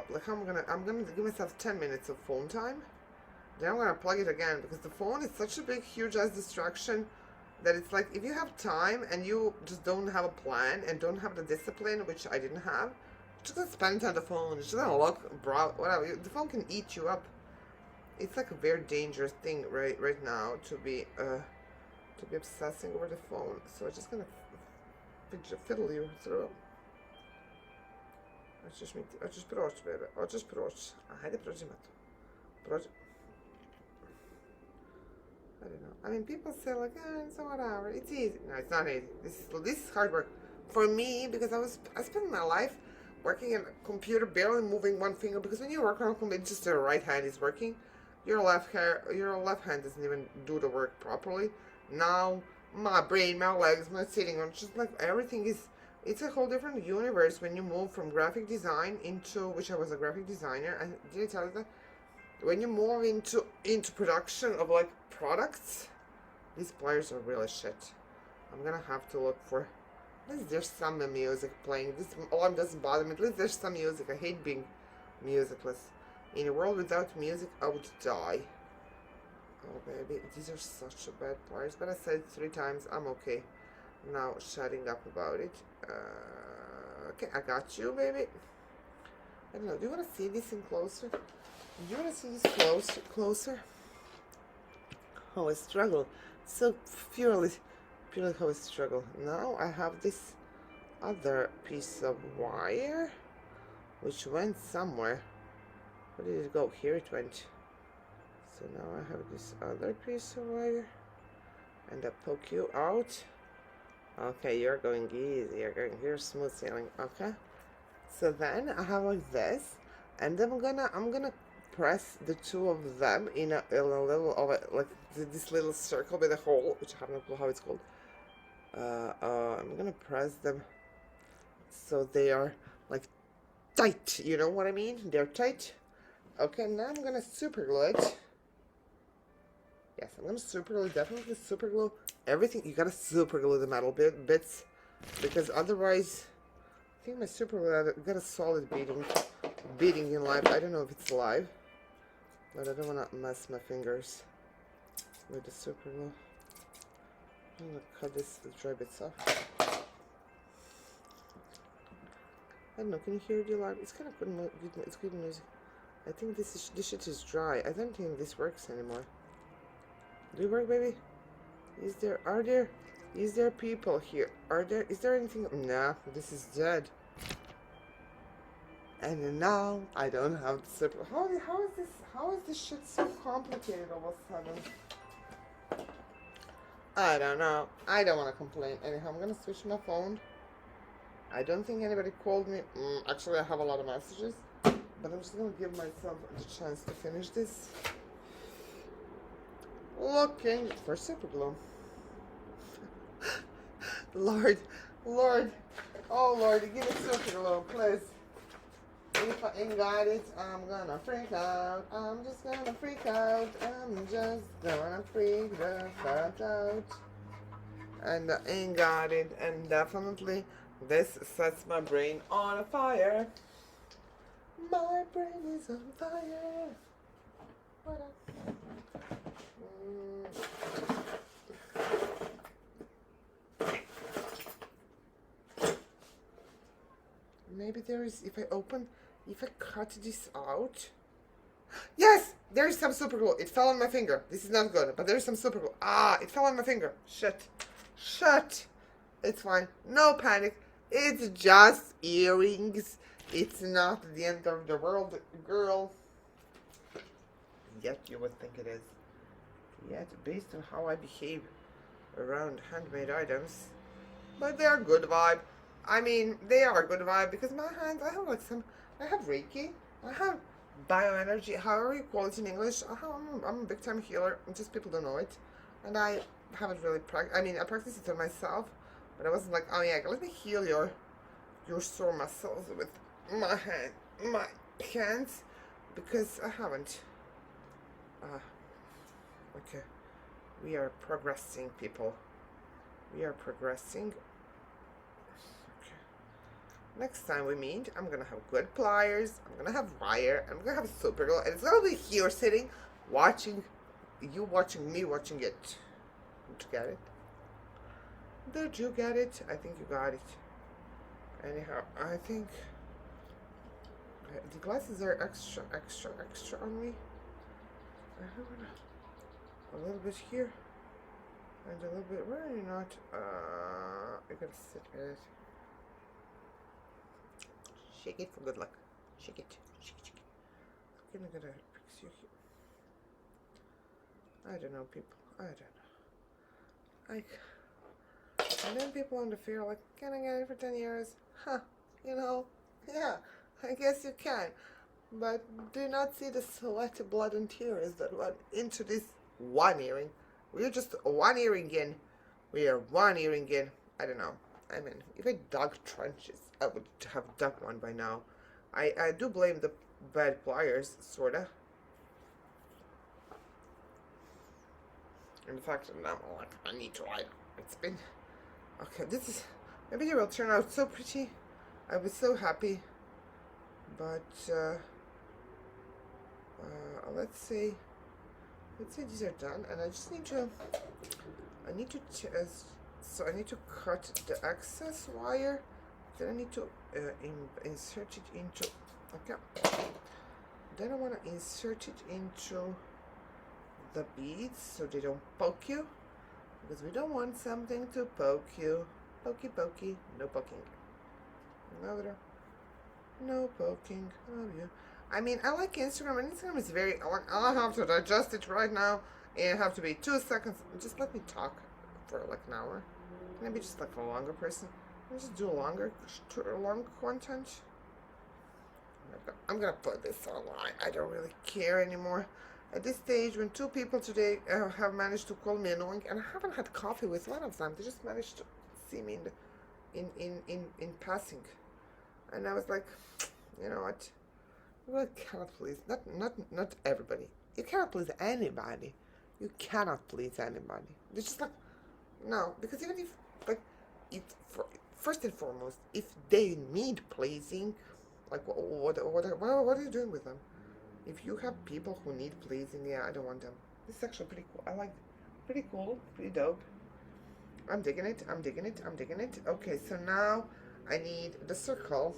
like I'm gonna give myself 10 minutes of phone time. Then I'm gonna plug it again because the phone is such a big, huge ass distraction that it's like if you have time and you just don't have a plan and don't have the discipline, which I didn't have, just gonna spend on the phone. Just gonna look, whatever. The phone can eat you up. It's like a very dangerous thing right now to be obsessing over the phone. So I'm just gonna fiddle you through. Hoćeš proći, bebe. Hoćeš proći. Hajde, prođi, Mato. Prođi. I don't know. I mean, people say like, it's whatever. It's easy. No, it's not easy. This is hard work for me because I spent my life working in a computer, barely moving one finger. Because when you work on a computer, just your right hand is working. Your left hand doesn't even do the work properly. Now my brain, my legs, my sitting on, just like everything is. It's a whole different universe when you move from graphic design into, which I was a graphic designer. And did I tell you that? When you move into production of like products, these pliers are really shit. I'm gonna have to look for. At least there's some music playing. This alarm doesn't bother me. At least there's some music. I hate being musicless. In a world without music, I would die. Oh baby, these are such a bad pliers. But I said it 3 times. I'm okay. Now shutting up about it. Okay, I got you, baby. I don't know. Do you want to see this in closer? Do you want to see this closer? How I struggle. So purely how I struggle. Now I have this other piece of wire, which went somewhere. Where did it go? Here it went. So now I have this other piece of wire, and I poke you out. Okay, you're going easy. You're smooth sailing. Okay. So then I have like this, and then I'm gonna press the 2 of them in a little of it, like this little circle with a hole, which I have no clue how it's called. I'm gonna press them so they are like tight. You know what I mean? They're tight. Okay, now I'm gonna super glue it. Yes, I'm gonna super glue. Definitely super glue everything. You gotta super glue the metal bits because otherwise, I think my super glue got a solid beating in live. I don't know if it's live, but I don't wanna mess my fingers with the super glue. I'm gonna cut the dry bits off. I don't know. Can you hear the alarm? It's kind of good. It's good music. I think this shit is dry. I don't think this works anymore. Do you work, baby? Is there people here? Is there anything? Nah, this is dead. And now I don't have the super. How is this shit so complicated all of a sudden? I don't know. I don't want to complain. Anyhow, I'm gonna switch my phone. I don't think anybody called me. Actually, I have a lot of messages, but I'm just gonna give myself the chance to finish this. Looking for super glue. Lord, oh Lord, give me super glue, please. If I ain't got it, I'm gonna freak out. I'm just gonna freak out. I'm just gonna freak the fuck out. And I ain't got it, and definitely this sets my brain on fire. My brain is on fire. What up? Maybe there is, if I cut this out. Yes! There is some super glue. It fell on my finger. This is not good, but there is some super glue. Ah, it fell on my finger. Shit. Shut. It's fine. No panic. It's just earrings. It's not the end of the world, girl. Yet you would think it is. Yet, based on how I behave around handmade items, but they are good vibe. I mean, they are good vibe because my hands, I have like some, I have Reiki, I have bioenergy, however you call it in English. I'm a big time healer, just people don't know it. And I haven't really practiced, I mean, I practiced it on myself, but I wasn't like, oh yeah, let me heal your sore muscles with my hands, because I haven't. Okay, we are progressing, people. We are progressing. Next time we meet, I'm gonna have good pliers, I'm gonna have wire, I'm gonna have super glue, and it's gonna be here sitting, watching, you watching me watching it. Did you get it? Did you get it? I think you got it. Anyhow, I think the glasses are extra on me. I have a little bit here, and a little bit, where are you not? You're gonna sit it. Shake it for good luck. Shake it. Shake it, shake it. I'm gonna fix you here. I don't know, people. I don't know. And then people on the field are like, can I get it for 10 years? Huh. You know, yeah, I guess you can. But do not see the sweat, blood, and tears that went into this one earring. We're just one earring in. We are one earring in. I don't know. I mean, if I dug trenches, I would have dug one by now. I do blame the bad pliers, sorta. In fact, now I'm like, I need to lie. It's been... Okay, this is... My video will turn out so pretty. I was so happy. But, let's say these are done, and I just need to... so I need to cut the excess wire. Then I need to insert it into... Okay. Then I want to insert it into the beads so they don't poke you. Because we don't want something to poke you. Pokey, pokey. No poking. No poking of you. I mean, I like Instagram, and Instagram is very... I'll have to digest it right now. And have to be 2 seconds. Just let me talk for like an hour. Maybe just like a longer person. I'll just do long content. I'm gonna put this online. I don't really care anymore. At this stage, when 2 people today have managed to call me annoying, and I haven't had coffee with one of them, they just managed to see me in passing, and I was like, you know what? You really cannot please not everybody. You cannot please anybody. You cannot please anybody. They're just like, no, because even if like, first and foremost, if they need pleasing, like what are you doing with them? If you have people who need pleasing, yeah, I don't want them. This is actually pretty cool. I like it. Pretty cool, pretty dope. I'm digging it, I'm digging it, I'm digging it. Okay, so now I need the circle.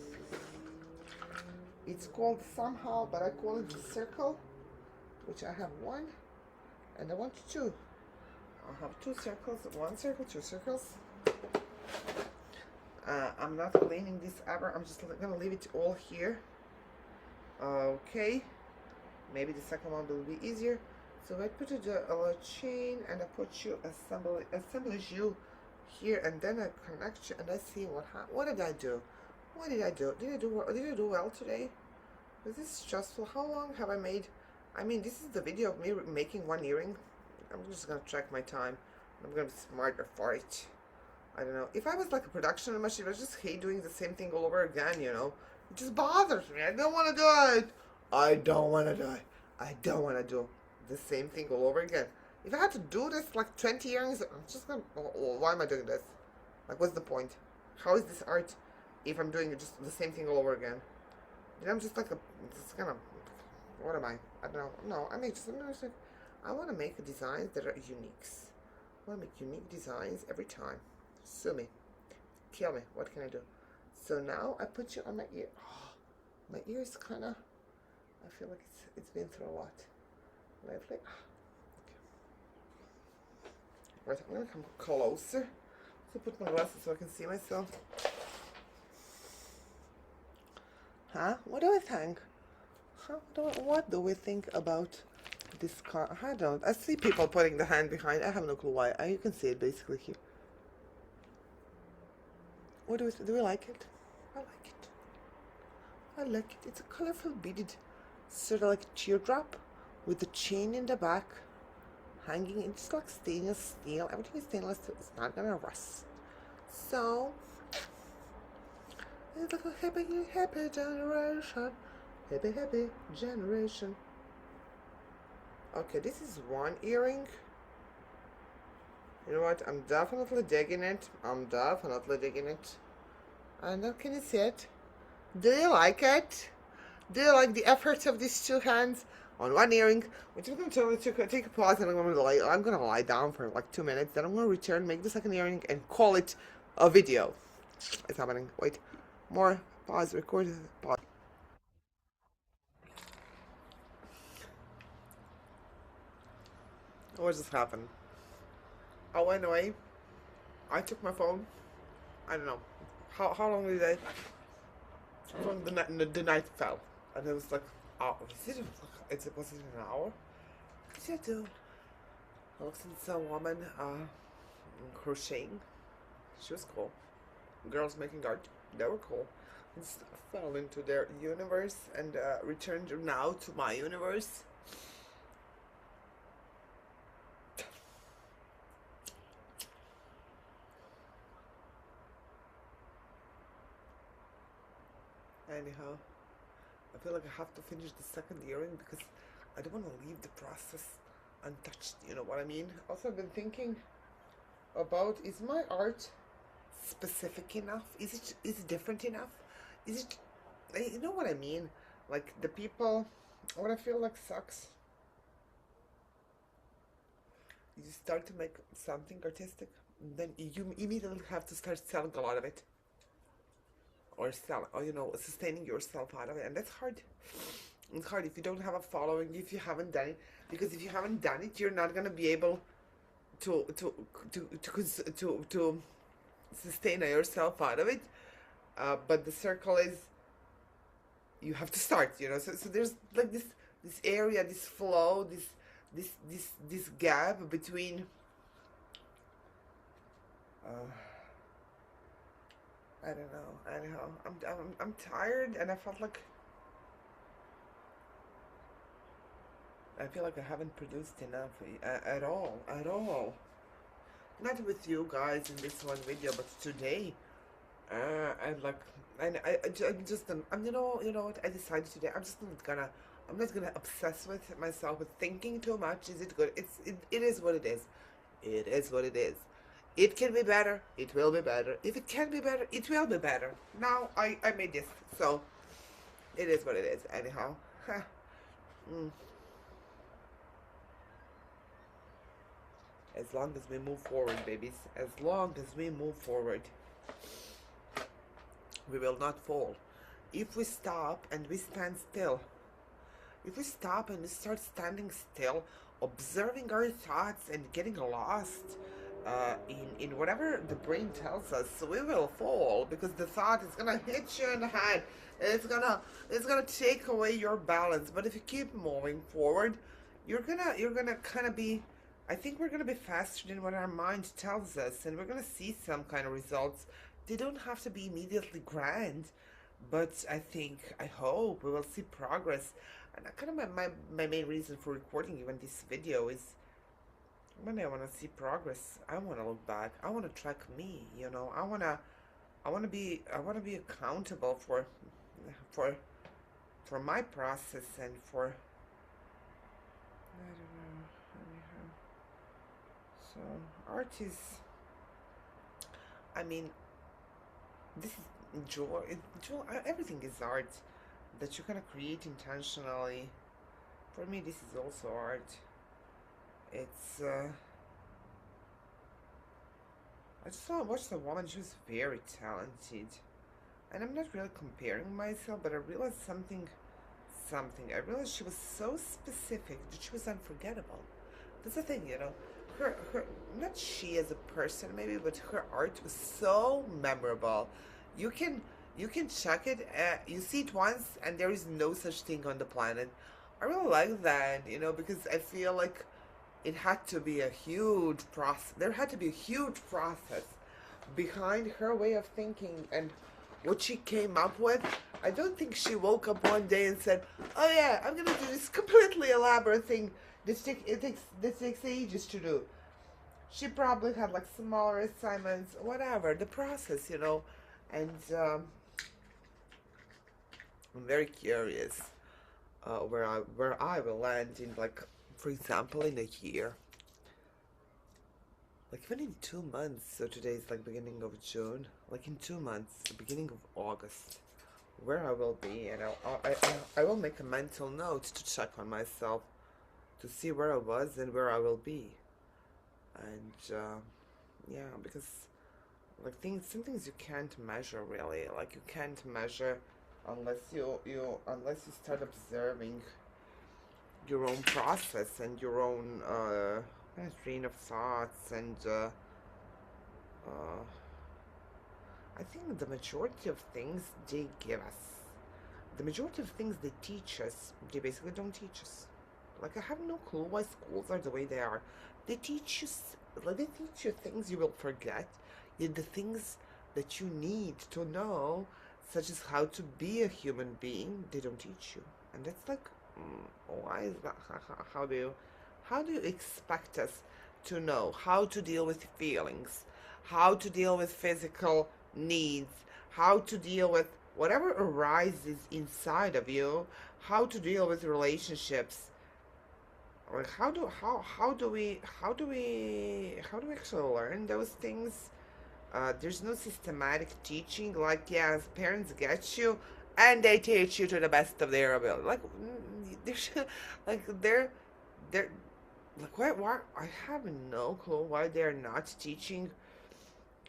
It's called somehow, but I call it the circle, which I have 1, and I want 2. I'll have 2 circles, 1 circle, 2 circles. I'm not cleaning this ever. I'm just gonna leave it all here. Okay. Maybe the second one will be easier. So I put a chain, and I put you assemble you here, and then I connect you, and I see what did I do? What did I do? Did I do well today? Was this stressful? How long have I made? I mean, this is the video of me making 1 earring. I'm just gonna check my time. I'm gonna be smarter for it. I don't know. If I was like a production machine, I just hate doing the same thing all over again, you know? It just bothers me. I don't want to do it. I don't want to do it. I don't want to do the same thing all over again. If I had to do this like 20 years, I'm just gonna... why am I doing this? Like, what's the point? How is this art if I'm doing just the same thing all over again? Then I'm just like just kind of... What am I? I don't know. No, I want to make designs that are unique. I want to make unique designs every time. Sue me. Kill me. What can I do? So now I put you on my ear. Oh, my ear is kind of... I feel like it's been through a lot lately. Okay. Right, I'm going to come closer. So put my glasses so I can see myself. Huh? What do I think? Huh? What do we think about this car? I don't. I see people putting the hand behind. I have no clue why. You can see it basically here. What do we like it? I like it. I like it. It's a colorful beaded, sort of like a teardrop with the chain in the back, hanging. It's like stainless steel. Everything is stainless steel. It's not gonna rust. So it's like a happy generation. Happy generation. Okay, this is one earring. You know what? I'm definitely digging it. I'm definitely digging it. And now can you see it? Do you like it? Do you like the efforts of these two hands on one earring? Which I'm going to take a pause and I'm gonna lie down for like 2 minutes. Then I'm gonna return, make the second earring, and call it a video. It's happening. Wait, more pause. Record. Pause. What just happened? I went away. I took my phone. I don't know how long did I? From the night fell, and it was like, oh, was it an hour? What did I do? I looked at some woman crocheting. She was cool. Girls making art. They were cool. And fell into their universe and returned now to my universe. Anyhow, I feel like I have to finish the second earring because I don't want to leave the process untouched. You know what I mean? Also, I've been thinking about, is my art specific enough? Is it different enough? Is it, you know what I mean? Like the people, what I feel like sucks. You start to make something artistic, then you immediately have to start selling a lot of it, or sell, or sustaining yourself out of it, and that's hard. It's hard if you don't have a following, if you haven't done it, because if you haven't done it, you're not gonna be able to sustain yourself out of it. But the circle is, you have to start. So there's like this area, this flow, this gap between. I don't know. Anyhow, I'm tired, and I felt like I feel like I haven't produced enough at all. Not with you guys in this one video, but today, I'm like, and I'm just, you know what? I decided today. I'm not gonna obsess with myself with thinking too much. Is it good? It is what it is. It is what it is. It can be better. It will be better. If it can be better, it will be better. Now I made this, so it is what it is. Anyhow, as long as we move forward, babies. As long as we move forward, we will not fall. If we stop and we stand still, if we stop and we start standing still, observing our thoughts and getting lost in whatever the brain tells us, we will fall, because the thought is gonna hit you in the head. It's gonna take away your balance. But if you keep moving forward, you're gonna kind of be. I think we're gonna be faster than what our mind tells us, and we're gonna see some kind of results. They don't have to be immediately grand, but I hope we will see progress. And kind of my main reason for recording even this video is, when I want to see progress, I want to look back. I want to track me. I want to be accountable for my process and for. I don't know. Anyhow. So art is. I mean, this is joy. Everything is art that you're gonna create intentionally. For me, this is also art. It's I just watched the woman. She was very talented, and I'm not really comparing myself, but I realized something. I realized she was so specific that she was unforgettable. That's the thing. her not she as a person maybe, but her art was so memorable. You can you can check it. You see it once, and there is no such thing on the planet. I really like that, because I feel like it had to be a huge process. There had to be a huge process behind her way of thinking and what she came up with. I don't think she woke up one day and said, "Oh yeah, I'm gonna do this completely elaborate thing. This takes ages to do." She probably had like smaller assignments, whatever. The process, and I'm very curious where I will land in, like, for example, in a year. Like even in 2 months, so today is like beginning of June. Like in 2 months, the beginning of August, where I will be, and I will make a mental note to check on myself to see where I was and where I will be, and yeah, because like some things you can't measure really. Like you can't measure unless you start observing your own process and your own train of thoughts and. Uh, I think the majority of things they give us, the majority of things they teach us, they basically don't teach us. Like I have no clue why schools are the way they are. They teach you, like they teach you things you will forget, yet the things that you need to know, such as how to be a human being, they don't teach you. And that's like, why is that? How do you expect us to know how to deal with feelings, how to deal with physical needs, how to deal with whatever arises inside of you, how to deal with relationships? Like how do we actually learn those things? There's no systematic teaching. Like, yes, parents get you and they teach you to the best of their ability. Like there's like they're like why I have no clue why they're not teaching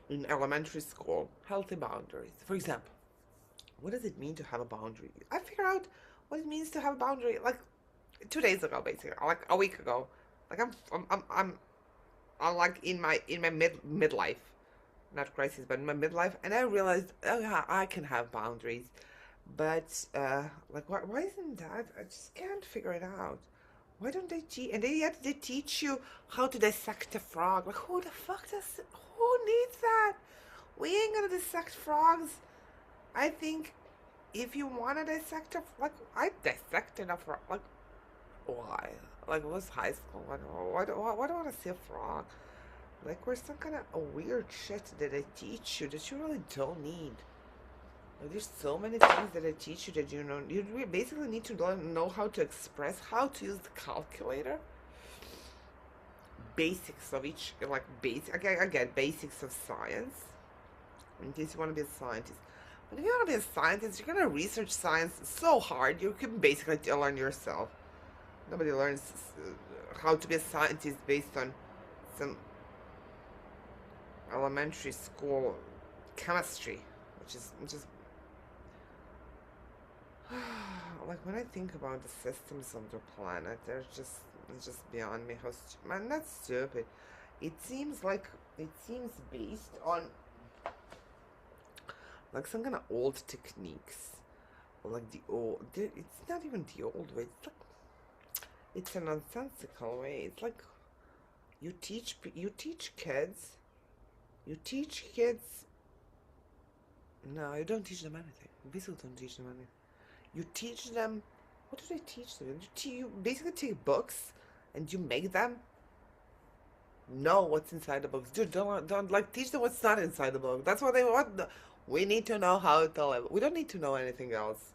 in elementary school healthy boundaries. For example, what does it mean to have a boundary? I figured out what it means to have a boundary like 2 days ago, basically, like a week ago. Like I'm like in my midlife, not crisis, but in my midlife, and I realized, oh yeah, I can have boundaries, but like why isn't that? I just can't figure it out. Why don't they teach? And yet they teach you how to dissect a frog. Like who the fuck does? Who needs that? We ain't gonna dissect frogs. I think if you wanna dissect a like I dissected a frog. Like why? Like it was high school. Why do I want to see a frog? Like where's some kind of a weird shit that they teach you that you really don't need. Like there's so many things that they teach you that you basically need to know how to express, how to use the calculator, basics of each, like basic. Again, basics of science. In case you want to be a scientist. But if you want to be a scientist, you're gonna research science so hard you can basically learn yourself. Nobody learns how to be a scientist based on some elementary school chemistry, which is like when I think about the systems of the planet, it's just beyond me. Man, that's stupid. It seems based on like some kind of old techniques, like the old. It's not even the old way. It's a nonsensical way. It's like you teach kids. You teach kids. No, you don't teach them anything. You basically don't teach them anything. You teach them. What do they teach them? You basically take books and you make them know what's inside the books. Dude, don't like teach them what's not inside the book. That's what they want. We need to know how to live. We don't need to know anything else.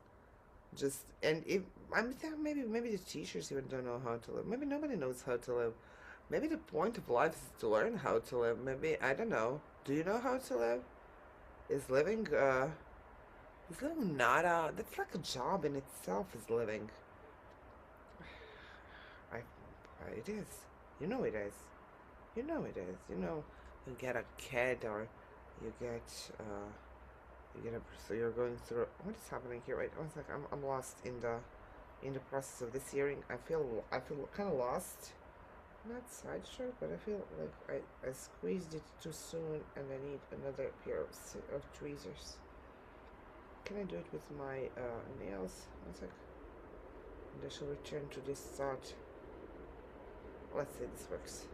Just and if I'm thinking maybe the teachers even don't know how to live. Maybe nobody knows how to live. Maybe the point of life is to learn how to live. Maybe I don't know. Do you know how to live? Is living is living not a that's like a job in itself is living. I it is. You know it is. You know it is. You get a kid or you get so you're going through what is happening here? Wait, one sec. I'm lost in the process of this hearing. I feel kind of lost. Not side stroke, but I feel like I squeezed it too soon and I need another pair of tweezers. Can I do it with my nails? One sec. And I shall return to this thought. Let's say this works.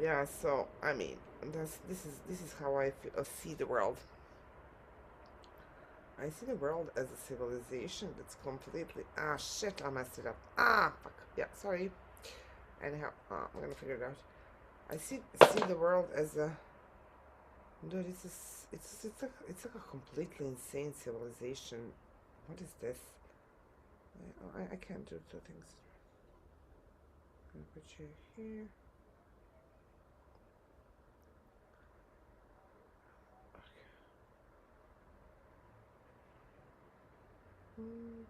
Yeah, so I mean, this is how I see the world. I see the world as a civilization that's completely shit, I messed it up. Fuck. Yeah, sorry. Anyhow, I'm gonna figure it out. I see the world as a dude. It's like a completely insane civilization. What is this? I can't do two things. I'm gonna put you here. Okay. Hmm.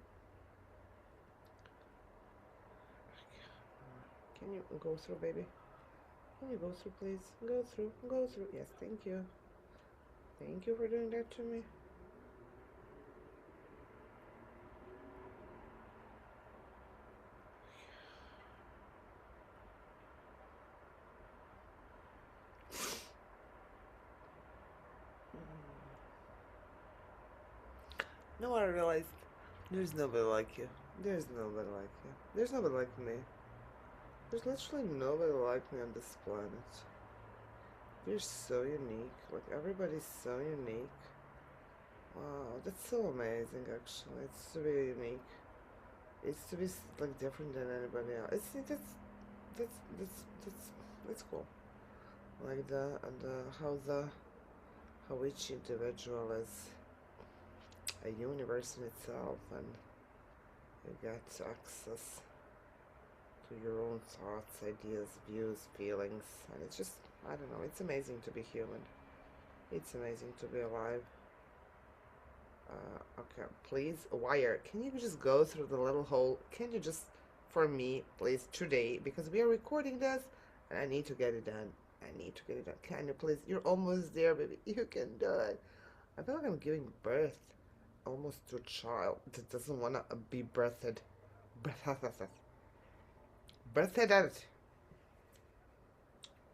Can you go through, baby? Can you go through, please? Go through. Go through. Yes, thank you. Thank you for doing that to me. No, I realized there's nobody like you. There's nobody like you. There's nobody like me. There's literally nobody like me on this planet. You're so unique. Like, everybody's so unique. Wow, that's so amazing, actually. It's to be unique. It's to be, like, different than anybody else. That's cool. Like, how each individual is a universe in itself, and you get access to your own thoughts, ideas, views, feelings, and it's just, I don't know, it's amazing to be human. It's amazing to be alive. Okay, please, wire, can you just go through the little hole? Can you just, for me, please, today, because we are recording this, and I need to get it done. I need to get it done. Can you please? You're almost there, baby. You can do it. I feel like I'm giving birth almost to a child that doesn't want to be birthed. Birthed out.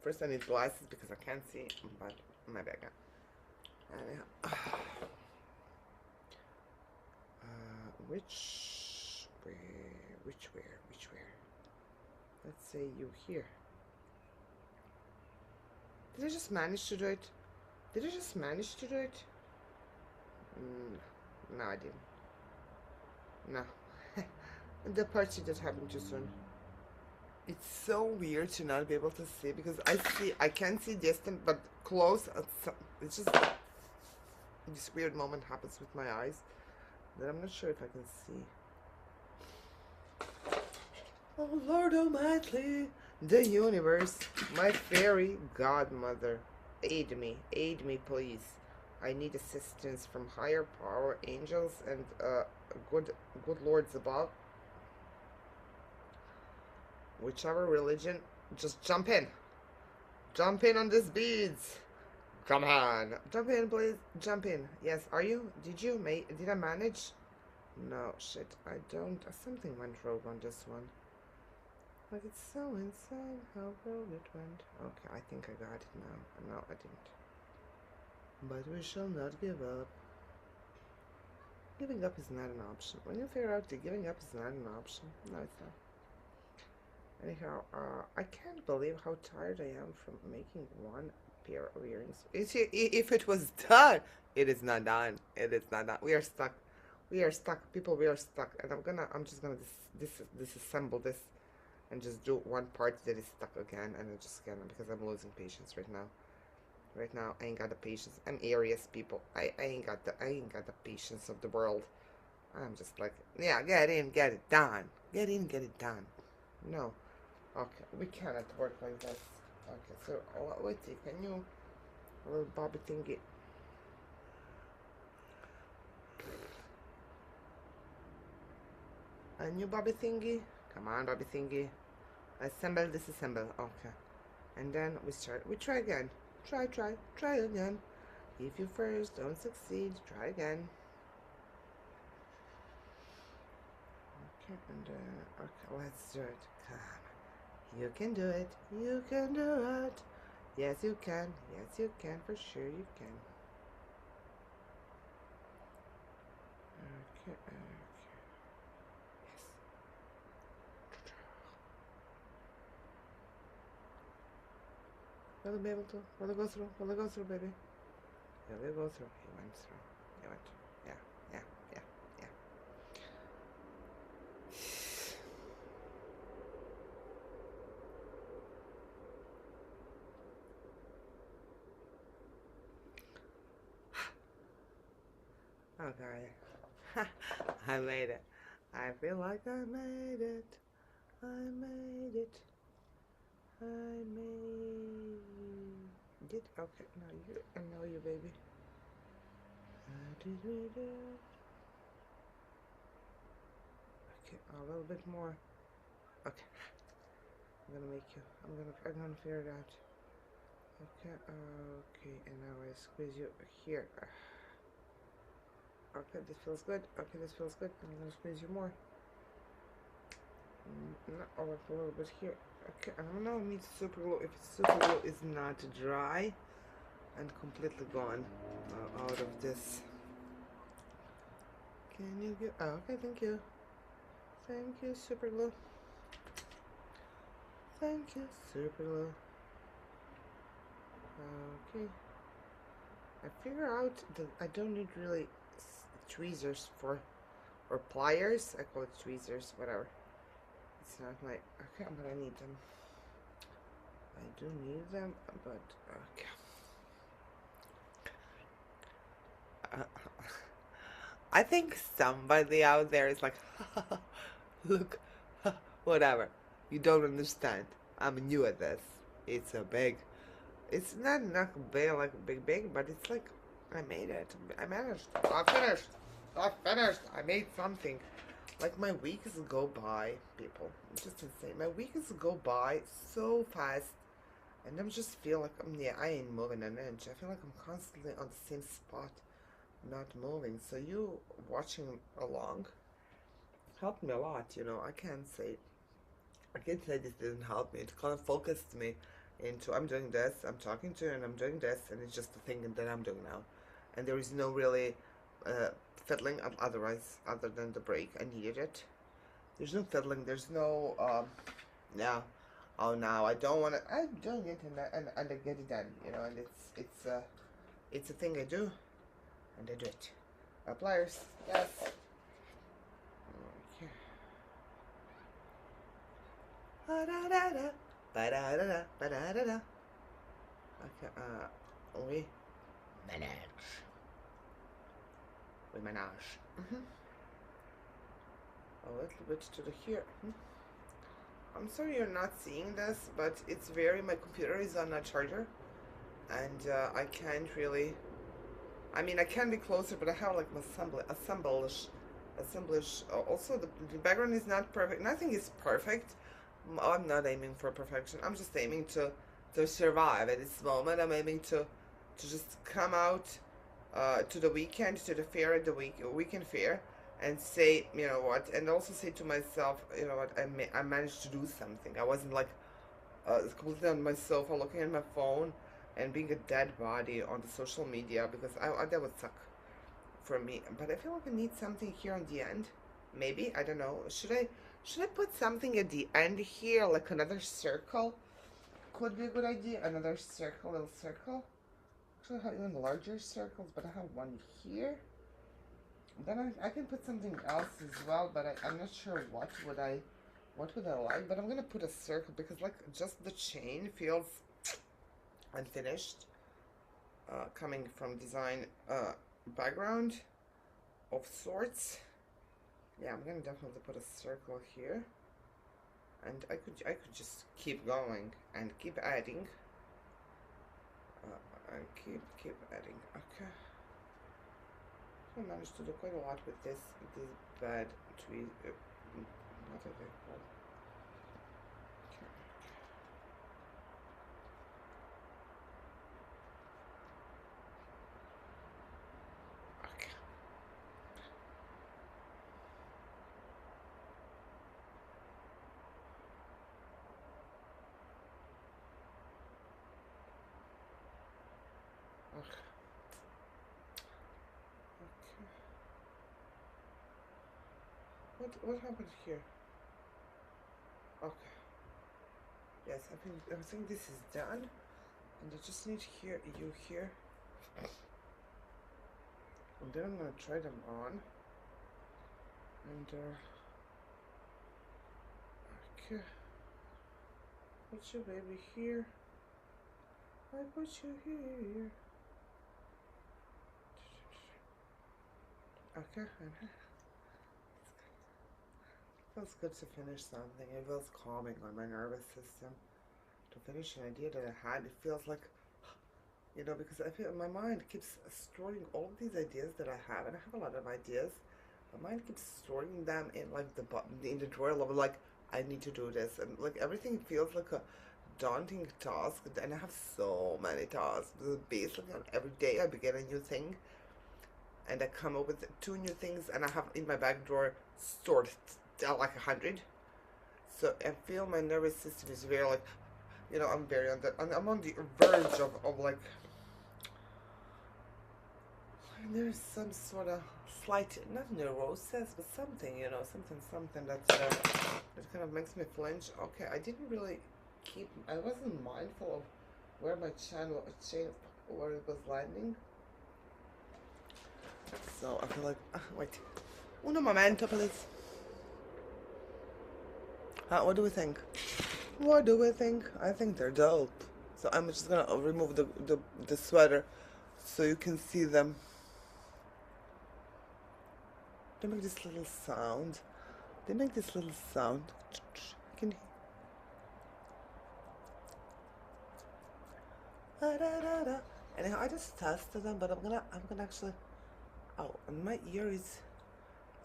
First, I need glasses because I can't see, but my bag. Anyhow. Which way? Which where? Which where? Let's say you here. Did I just manage to do it? Did I just manage to do it? No, I didn't. No. The party that happened too soon. It's so weird to not be able to see because I can see distant, but close. It's just this weird moment happens with my eyes that I'm not sure if I can see. Oh Lord Almighty, the universe, my fairy godmother, aid me, please. I need assistance from higher power, angels, and good lords above. Whichever religion, just jump in. Jump in on these beads. Come on. Jump in, please. Jump in. Yes, are you? Did I manage? No, shit, I don't. Something went rogue on this one. Like, it's so insane how rogue it went. Okay, I think I got it now. No, I didn't. But we shall not give up. Giving up is not an option. When you figure out that giving up is not an option, no, it's not. Anyhow, I can't believe how tired I am from making one pair of earrings. If it was done, it is not done. It is not done. We are stuck. We are stuck, people. We are stuck, and I'm just gonna disassemble this, and just do one part that is stuck again, and I'm just gonna because I'm losing patience right now. Right now, I ain't got the patience. I'm Aries, people. I ain't got the patience of the world. I'm just like, yeah, get in, get it done. Get in, get it done. No. Okay, we cannot work like this. Okay, so wait, can you, little Bobby thingy? A new Bobby thingy? Come on, Bobby thingy. Assemble, disassemble. Okay, and then we start. We try again. Try again. If you first don't succeed, try again. Okay, and okay, let's do it. Come. You can do it. You can do it. Yes, you can. Yes, you can. For sure, you can. Okay. Yes. Will you be able to? Will it go through? Will it go through, baby? Will it go through? He went through. He went. Yeah. Yeah. Yeah. Yeah. Okay. I made it. I feel like I made it. I made it. I made it. Okay, now you. I know you, baby. Okay, a little bit more. Okay, I'm gonna make you. I'm gonna figure it out. Okay. Okay, and now I squeeze you here. Okay, this feels good. Okay, this feels good. I'm gonna squeeze you more. No, oh, a little bit here. Okay, I don't know. It needs super glue. If super glue is not dry and completely gone out of this. Can you get? Oh, okay, thank you. Thank you, super glue. Thank you, super glue. Okay. I figure out that I don't need really tweezers for, or pliers. I call it tweezers, whatever. It's not my. Okay, I'm gonna need them. I do need them, but okay. I think somebody out there is like, look, whatever. You don't understand. I'm new at this. It's a big. It's not big like big, but it's like I made it. I managed. I finished. I finished. I made something. Like my weeks go by, people. It's just insane. My weeks go by so fast, and I'm just feel like yeah, I ain't moving an inch. I feel like I'm constantly on the same spot, not moving. So you watching along helped me a lot. You know, I can't say this didn't help me. It kind of focused me into I'm doing this, I'm talking to you, and I'm doing this, and it's just the thing that I'm doing now. And there is no really fiddling otherwise, other than the break. I needed it. There's no fiddling. There's no yeah. Oh, now I don't want to. I'm doing it, and I get it done. You know, and it's a thing I do, and I do it. Pliers, yes. Okay. Ba-da-da-da, ba-da-da-da, ba-da-da-da. Okay, we manage. We manage. A little bit to the here. I'm sorry you're not seeing this, but it's very. My computer is on a charger, and I can't really. I mean, I can be closer, but I have like assemblage. Also, the background is not perfect. Nothing is perfect. I'm not aiming for perfection. I'm just aiming to survive at this moment. I'm aiming to just come out to the weekend, to the fair at the weekend fair, and say, you know what, and also say to myself, you know what, I managed to do something. I wasn't like completely on my sofa looking at my phone and being a dead body on the social media, because that would suck for me. But I feel like I need something here on the end. Maybe, I don't know. Should I put something at the end here, like another circle? Could be a good idea. Another circle, little circle. Actually, I have even larger circles, but I have one here. Then I can put something else as well, but I'm not sure what would I like. But I'm gonna put a circle because like just the chain feels unfinished, coming from design background of sorts. Yeah, I'm gonna definitely put a circle here, and I could just keep going and keep adding, and keep adding. Okay. I managed to do quite a lot with this bad tree. What are they called? Okay. Okay. Okay. What happened here? Okay. Yes, I think this is done, and I just need you here, and then I'm gonna try them on, and okay. Put your baby here. I put you here. Okay. Feels good to finish something. It feels calming on my nervous system to finish an idea that I had. It feels like, because I feel my mind keeps storing all these ideas that I have, and I have a lot of ideas. My mind keeps storing them in like the button in the drawer level. Like I need to do this, and like everything feels like a daunting task. And I have so many tasks. Basically, every day I begin a new thing, and I come up with two new things, and I have in my back drawer stored like 100. So I feel my nervous system is very like, I'm very on that, and I'm on the verge of like, there's some sort of slight, not neurosis, but something, something that kind of makes me flinch. Okay, I didn't really I wasn't mindful of where my where it was landing. So I feel like, wait, uno momento, please. What do we think? What do we think? I think they're dope. So I'm just gonna remove the sweater so you can see them. They make this little sound. They make this little sound. Can Anyhow, I just tested them, but I'm gonna actually. Oh, and my ear is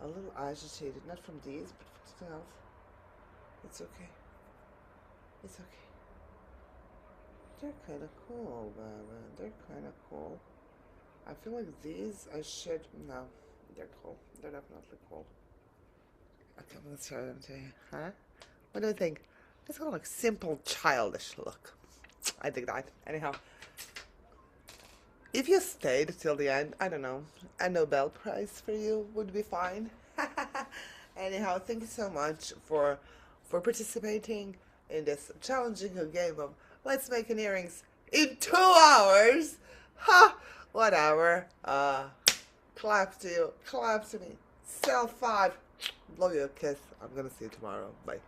a little agitated, not from these, but from something else. It's okay. It's okay. They're kind of cool, man. They're kind of cool. I feel like these I should. No, they're cool. They're definitely cool. Okay, I'm gonna show them to you. Huh? What do you think? It's kind of like simple, childish look. I dig that. Anyhow, if you stayed till the end, I don't know, a Nobel Prize for you would be fine. Anyhow, thank you so much for participating in this challenging game of let's make an earrings in 2 hours. Ha! Whatever. Clap to you. Clap to me. Self 5. Love you a kiss. I'm gonna see you tomorrow. Bye.